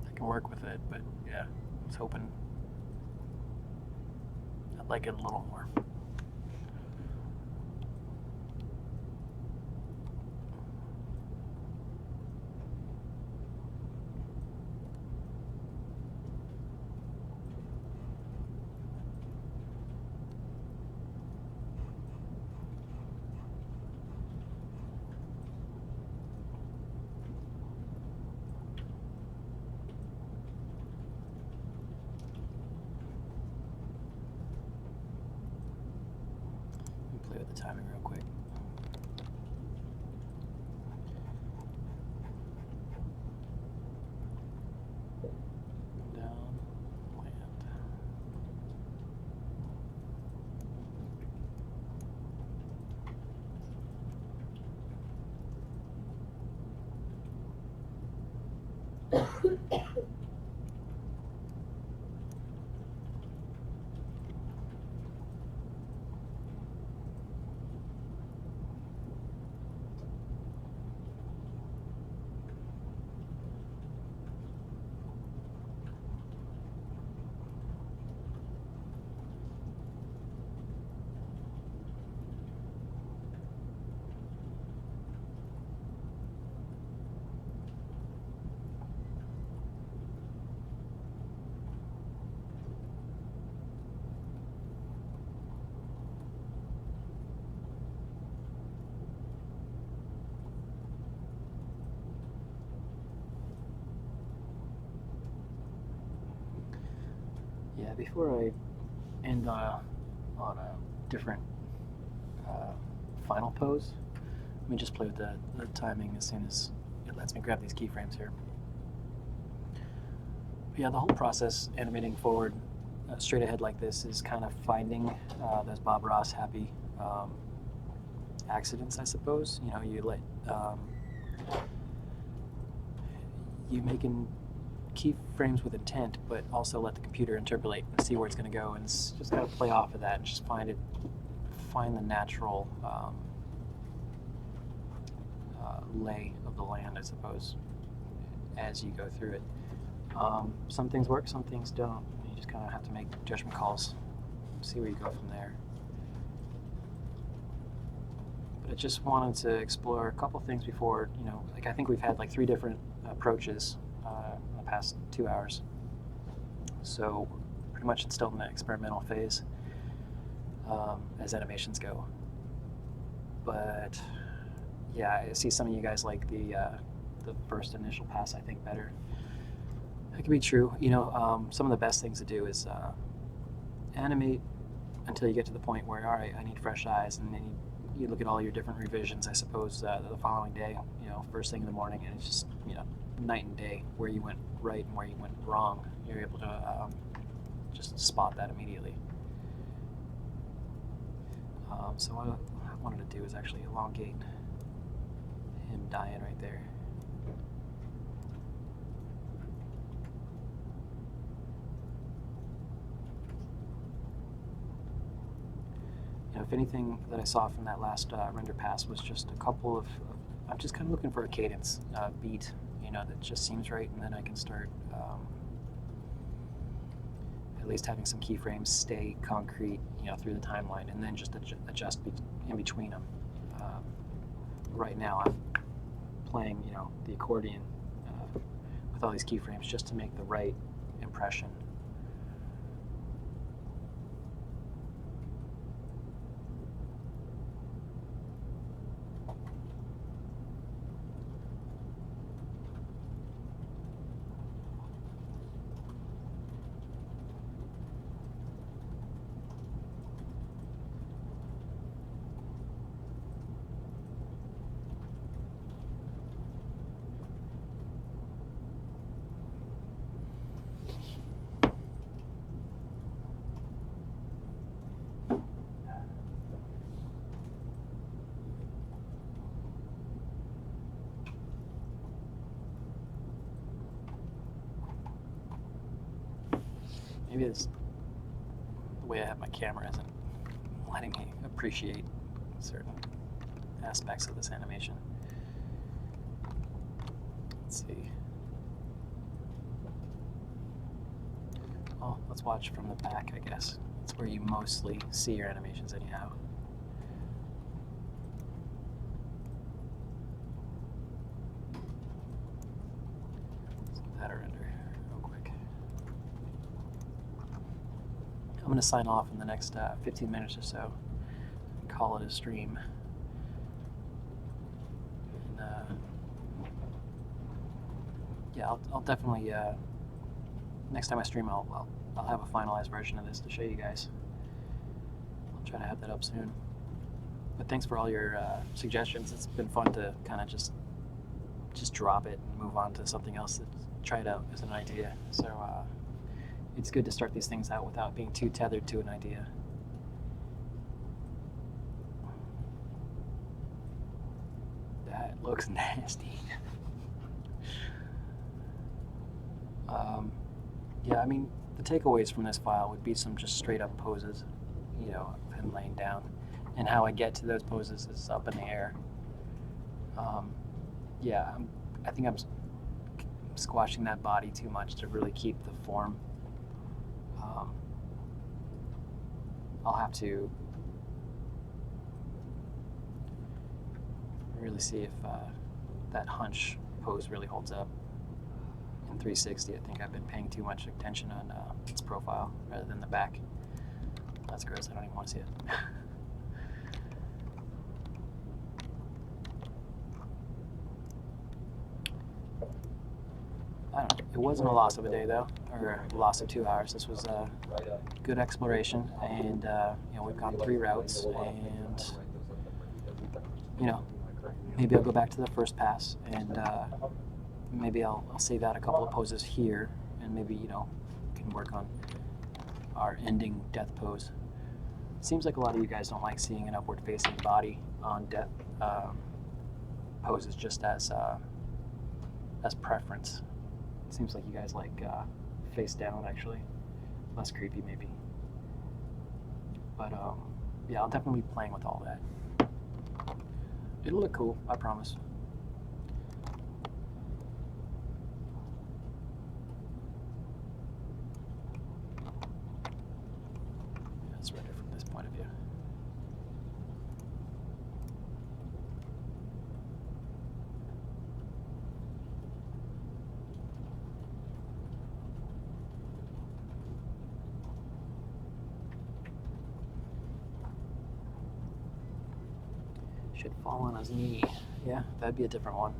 I can work with it, but yeah, I was hoping I'd like it a little more. Play with the timing real quick. Down, land. Yeah, before I end on a different final pose, let me just play with the timing as soon as it lets me grab these keyframes here. But yeah, the whole process, animating forward straight ahead like this, is kind of finding those Bob Ross happy accidents, I suppose. You know, you let you making keyframes with intent, but also let the computer interpolate and see where it's going to go, and just kind of play off of that and just find the natural lay of the land, I suppose, as you go through it. Some things work, some things don't. You just kind of have to make judgment calls, see where you go from there. But I just wanted to explore a couple things before, you know, like I think we've had like 3 different approaches in the past 2 hours. So pretty much it's still in the experimental phase as animations go. But yeah, I see some of you guys like the first initial pass, I think, better. That could be true. You know, some of the best things to do is animate until you get to the point where, all right, I need fresh eyes, and then you look at all your different revisions, I suppose, the following day, you know, first thing in the morning, and it's just, you know, night and day where you went right and where you went wrong. You're able to just spot that immediately. So what I wanted to do is actually elongate him dying right there. You know, if anything that I saw from that last render pass was just a couple of I'm just kind of looking for a cadence, beat, you know, that just seems right, and then I can start at least having some keyframes stay concrete, you know, through the timeline, and then just adjust in between them. Right now, I'm playing, you know, the accordion with all these keyframes just to make the right impression. Maybe it's the way I have my camera isn't letting me appreciate certain aspects of this animation. Let's see. Oh, let's watch from the back, I guess. That's where you mostly see your animations anyhow. Let's get that render real quick. I'm going to sign off in the next 15 minutes or so and call it a stream. And, yeah, I'll definitely, next time I stream, I'll have a finalized version of this to show you guys. I'll try to have that up soon. But thanks for all your suggestions. It's been fun to kind of just drop it and move on to something else to try it out as an idea. So it's good to start these things out without being too tethered to an idea. That looks nasty. Yeah, I mean, the takeaways from this file would be some just straight up poses, you know, of him laying down. And how I get to those poses is up in the air. Yeah, I think I'm squashing that body too much to really keep the form. I'll have to really see if that hunch pose really holds up. In 360, I think I've been paying too much attention on its profile rather than the back. That's gross, I don't even want to see it. I don't know, it wasn't a loss of a day though, or a loss of 2 hours. This was a good exploration, and you know, we've gone 3 routes, and you know, maybe I'll go back to the first pass, and maybe I'll save out a couple of poses here, and maybe, you know, can work on our ending death pose. It seems like a lot of you guys don't like seeing an upward facing body on death poses just as preference. It seems like you guys like face down, actually. Less creepy maybe. But yeah, I'll definitely be playing with all that. It'll look cool, I promise. Let's render from this point of view. Should fall on his knee. Yeah, that'd be a different one.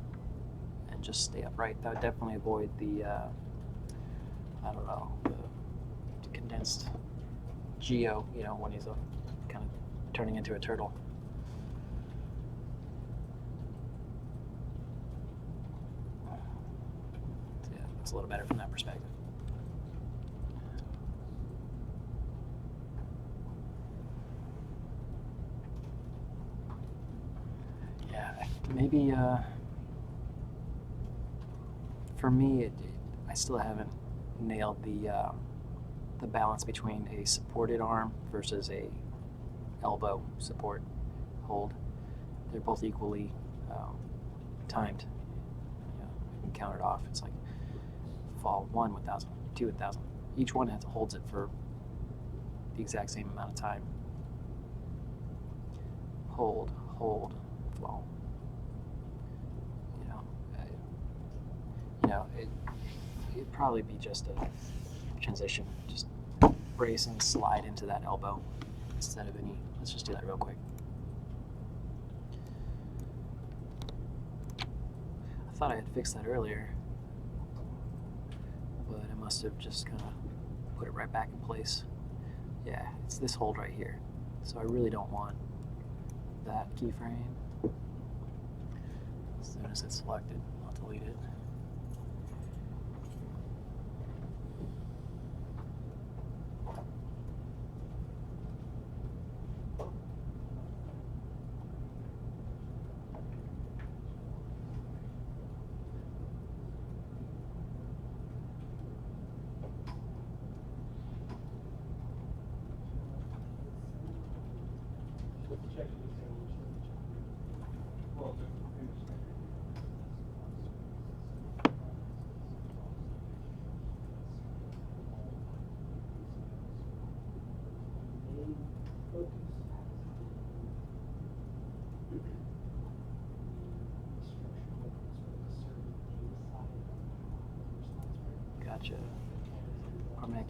And just stay upright. That would definitely avoid the, I don't know, the condensed geo, you know, when he's kind of turning into a turtle. So yeah, looks a little better from that perspective. Yeah, maybe for me, I still haven't nailed the balance between a supported arm versus a elbow support hold. They're both equally timed. You know, you can count it off. It's like fall 1 with 1,000, 2 with 1,000. Each one holds it for the exact same amount of time. Hold, fall. You know, it'd probably be just a transition. Just brace and slide into that elbow instead of any. Let's just do that real quick. I thought I had fixed that earlier, but I must have just kind of put it right back in place. Yeah, it's this hold right here. So I really don't want that keyframe. As soon as it's selected, I'll delete it. match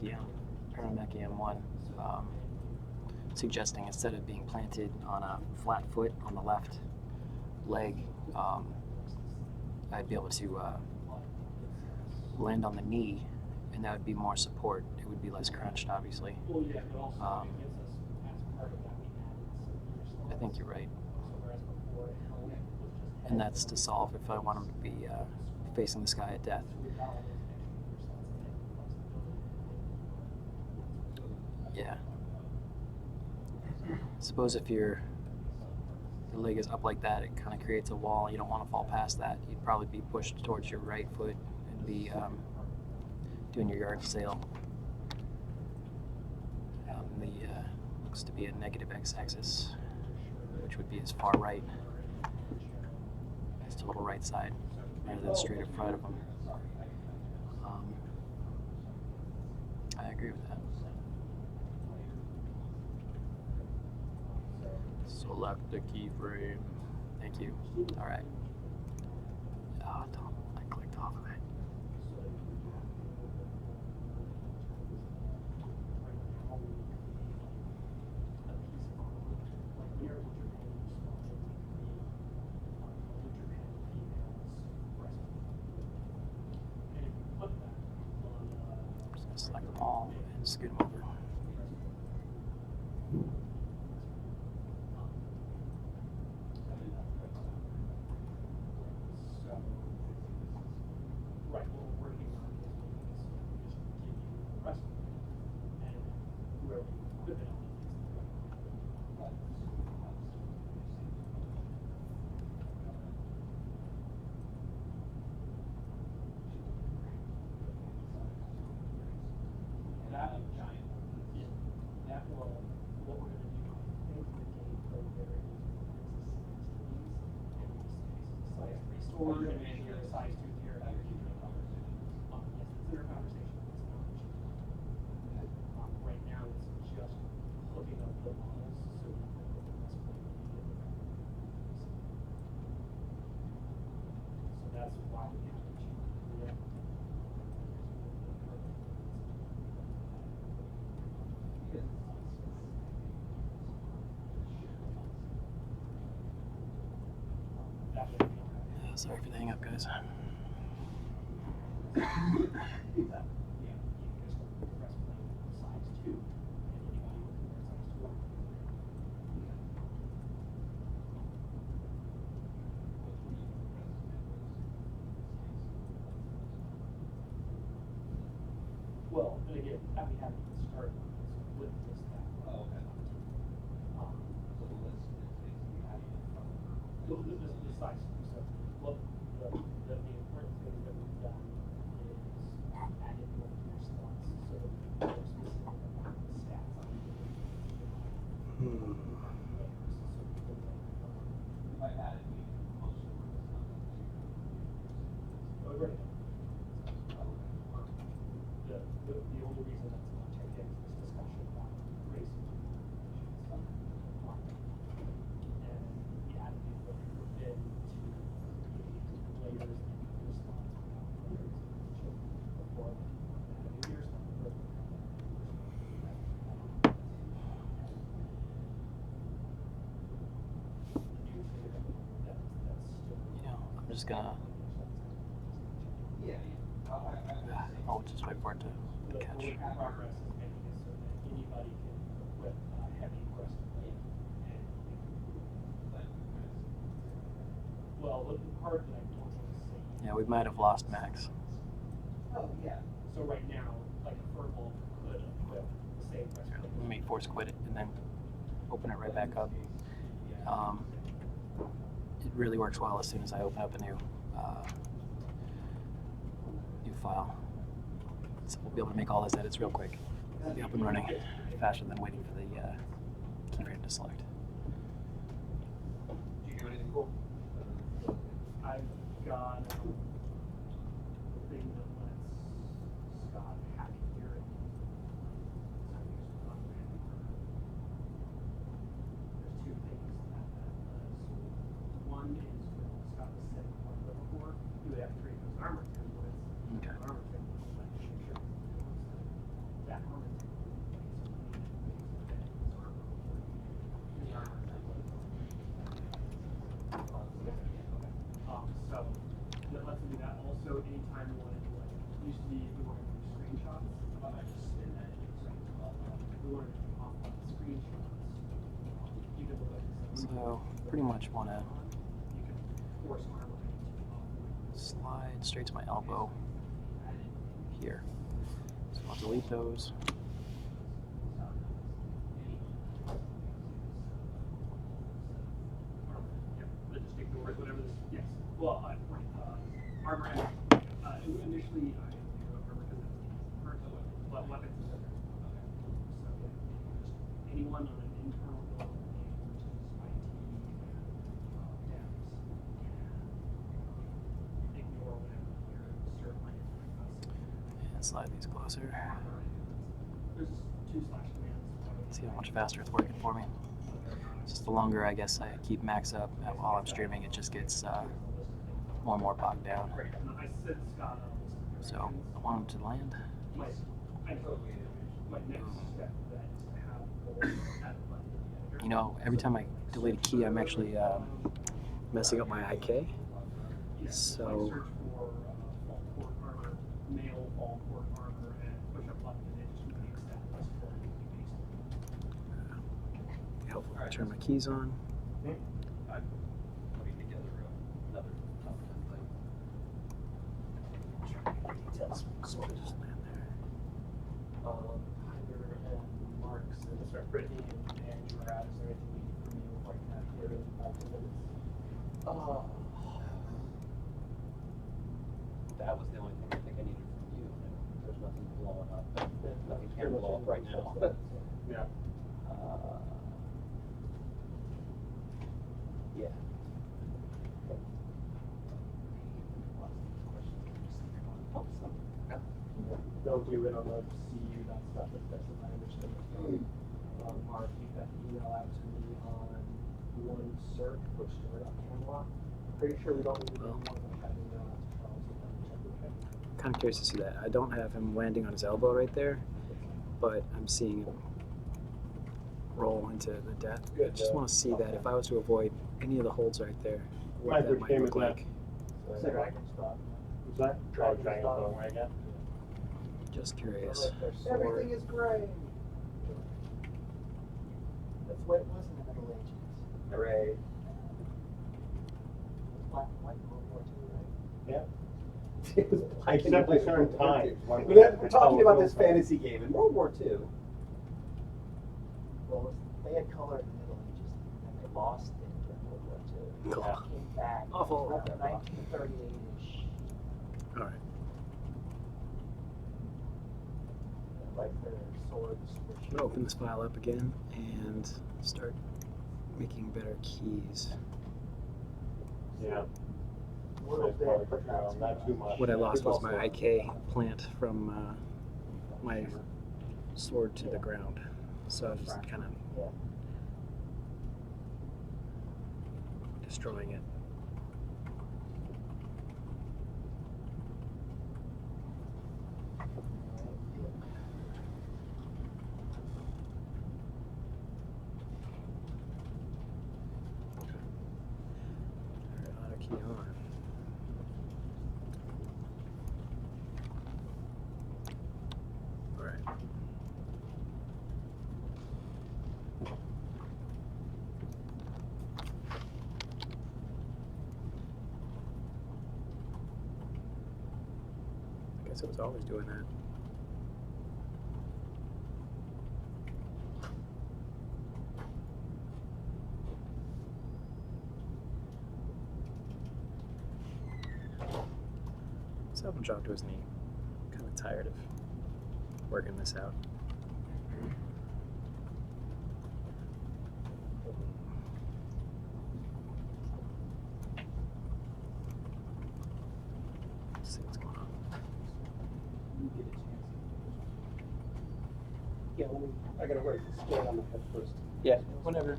Paramecium 1, suggesting instead of being planted on a flat foot on the left leg, I'd be able to land on the knee, and that would be more support. It would be less crunched, obviously. I think you're right. And that's to solve if I want him to be facing the sky at death. Yeah. Suppose if your leg is up like that, it kind of creates a wall. You don't want to fall past that. You'd probably be pushed towards your right foot and be doing your yard sail. Looks to be a negative x-axis, which would be as far right as total right side, rather than straight in front of them. I agree with that. Select the keyframe. Thank you. All right. Oh, Tom, I clicked off of it. I'm just gonna select them all and scoot them over. Right, what we're working on is just give you the rest of it, and where we put it on that giant, yeah, that will, what we're gonna do, I think the gameplay there is size 3 storage, and then here, size 2 here, and keep it conversation. Yes, it's in our conversation, it's not. Right now, it's just hooking up the models, so we can put the rest of the So that's why we have to change. Sorry for the hang up, guys. Well, and again, we haven't even started with this now. Oh, okay. So the list is basically adding the size. So, well, the important thing that we've done is added multiple slots so that we can more specific about the stats on the layers. So we might add it closer to oh, right. The only reason that's not checked in is this discussion about race and the attitude that we put in to create layers and response before years I'm just gonna. I'll just wait for it to catch. The progress is making it so that anybody can equip heavy breastplate. Well, the part that I don't want to say. Yeah, we might have lost Max. Oh, yeah. So right now, like a furball could equip the same breastplate. Let me force quit it and then open it right back up. It really works well as soon as I open up a new file. So we'll be able to make all those edits real quick. It'll be up and running faster than waiting for the keyframe to select. Did you do anything cool? I've got a thing that lets Scott hack here. There's two things that does. One is when Scott was setting one level 4, he would have to create those armor templates. Okay. Armor templates, like make sure So pretty much want to You can force armor into slide straight to my elbow here. So I'll delete those. Yeah, but just ignores whatever this. Yes. Well, armor and initially I knew armor because it was but weapons. Okay. So just anyone on an internal build, which is IT and devs, ignore whatever your cert might have. And slide these closer. There's 2 slash commands. See how much faster it's working for me. Just the longer I guess I keep max up while I'm streaming, it just gets more and more bogged down. And I said Scott. So I want him to land. My next step that is to have both at the You know, every time I delete a key, I'm actually messing up my IK. So search for fall port armor, male fall port armor, and push up button, and it just makes that list for you. helpful to turn my keys on. Putting together another top 10 thing. Details. So just land there. Hyder and Mark, and Brittany and Andrew are out. Is there anything you need from me before I can have here in 5 minutes? That was the only thing I think I needed from you. There's nothing blowing up. Nothing can blow up right now. Yeah. Yeah. They'll do it on the CU, that stuff, if that's what I understand. Mark, you got an email out to me on one cert for Stuart on Camelot. Pretty sure we don't need to do more than that email out to Charles. So double check, okay? Kind of curious to see that. I don't have him landing on his elbow right there, but I'm seeing him roll into the depth. I just want to see that if I was to avoid any of the holds right there, what that might look like. Say Dragon Stop. What's that? Dragon Stop again? Just curious. Everything is gray. That's the way it was in the Middle Ages. Hooray. It was black and white in World War II, right? Yeah. It was black and Except white. for certain times. We're talking about this fantasy game in World War II. Well, they had color in the Middle Ages, and they lost it in World War II. Cool. It came back Awful. around 1938-ish. All right. Like their swords were I'm gonna open this file up again and start making better keys. Yeah. a little Nice bit, part, but not not too much. What I lost was my IK plant from my sword to the ground. So I was just kind of Yeah. destroying it. Auto key on. All right. I guess it was always doing that. Let's have him drop to his knee. I'm kind of tired of working this out. Let's see what's going on. You get a chance. Yeah, let me, I gotta write the scan on the head first. Yeah. Whenever.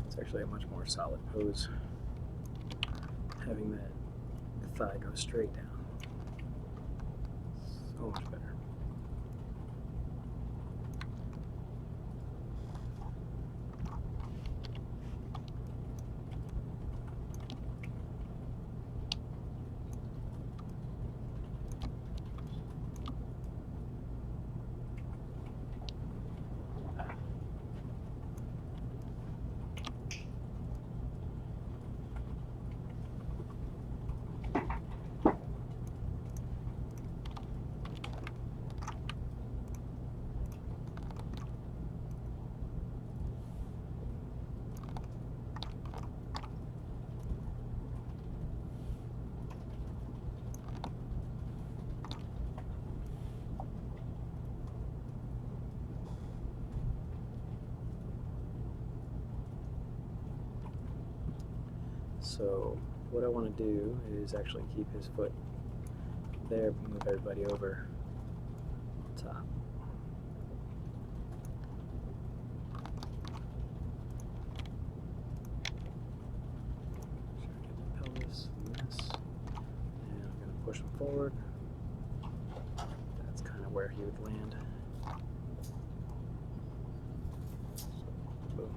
It's actually a much more solid pose. Having that thigh go straight down. So much better. So what I want to do is actually keep his foot there, but move everybody over top. Get the pelvis and this, and I'm going to push him forward. That's kind of where he would land. Boom.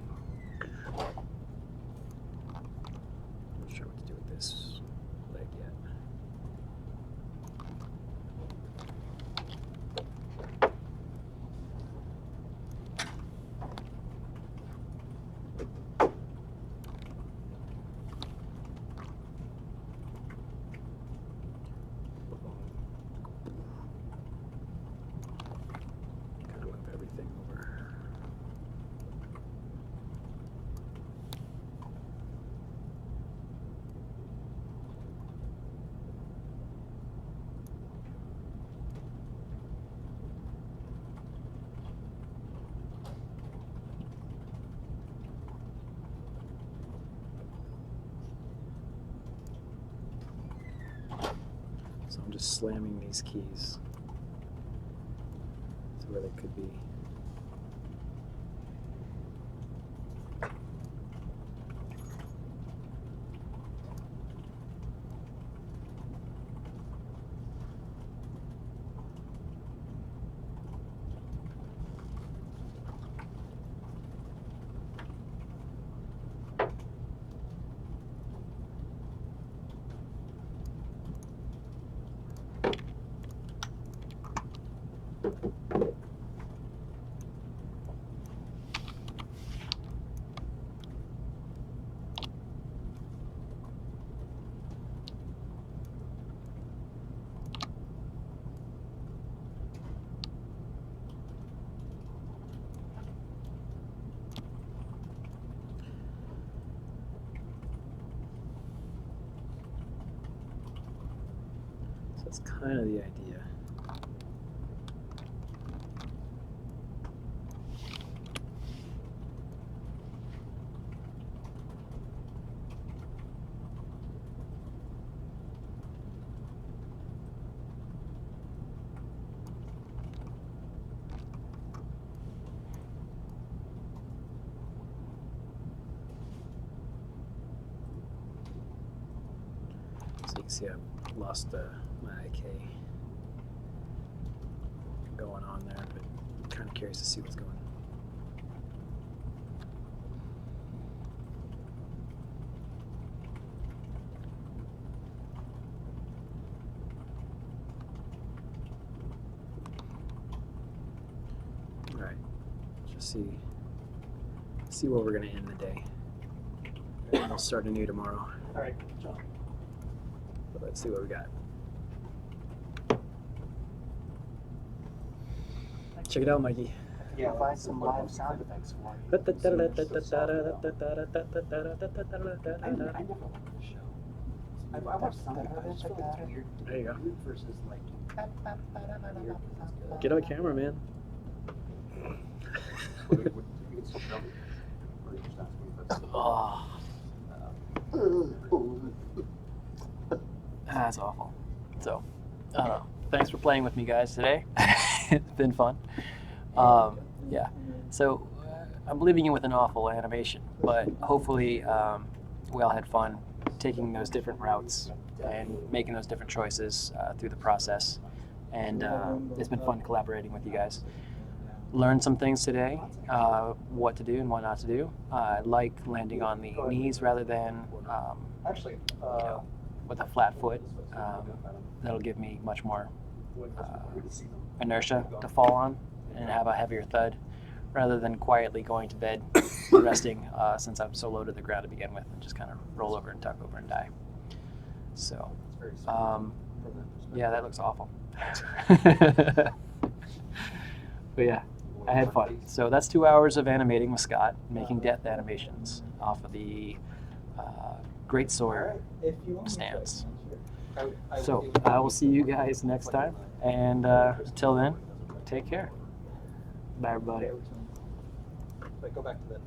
Not sure what to do with this leg yet. Kind of move everything over. So I'm just slamming these keys to where they could be. So that's kind of the idea. So you can see I've lost my IK going on there, but I'm kind of curious to see what's going on. All right, just see where we're gonna end the day. And we'll start anew tomorrow. All right, John. But let's see what we got. Check it out, Mikey. Yeah, provide some live sound effects for you. I never liked the show. I watched some of it, but I just feel like it's weird. There you go. Weird versus like weird is good. Get on camera, man. Oh, that's awful. So, I don't know. Thanks for playing with me, guys, today. It's been fun. Yeah. So, I'm leaving you with an awful animation, but hopefully we all had fun taking those different routes and making those different choices through the process. And it's been fun collaborating with you guys. Learned some things today, what to do and what not to do. I like landing on the knees rather than with a flat foot. That'll give me much more inertia to fall on and have a heavier thud rather than quietly going to bed, resting since I'm so low to the ground to begin with and just kind of roll over and tuck over and die. So, yeah, that looks awful. But yeah, I had fun. So that's 2 hours of animating with Scott, making death animations off of the Greatsword stands. So I will see you guys next time, and until then, take care. Bye, everybody. Go back to the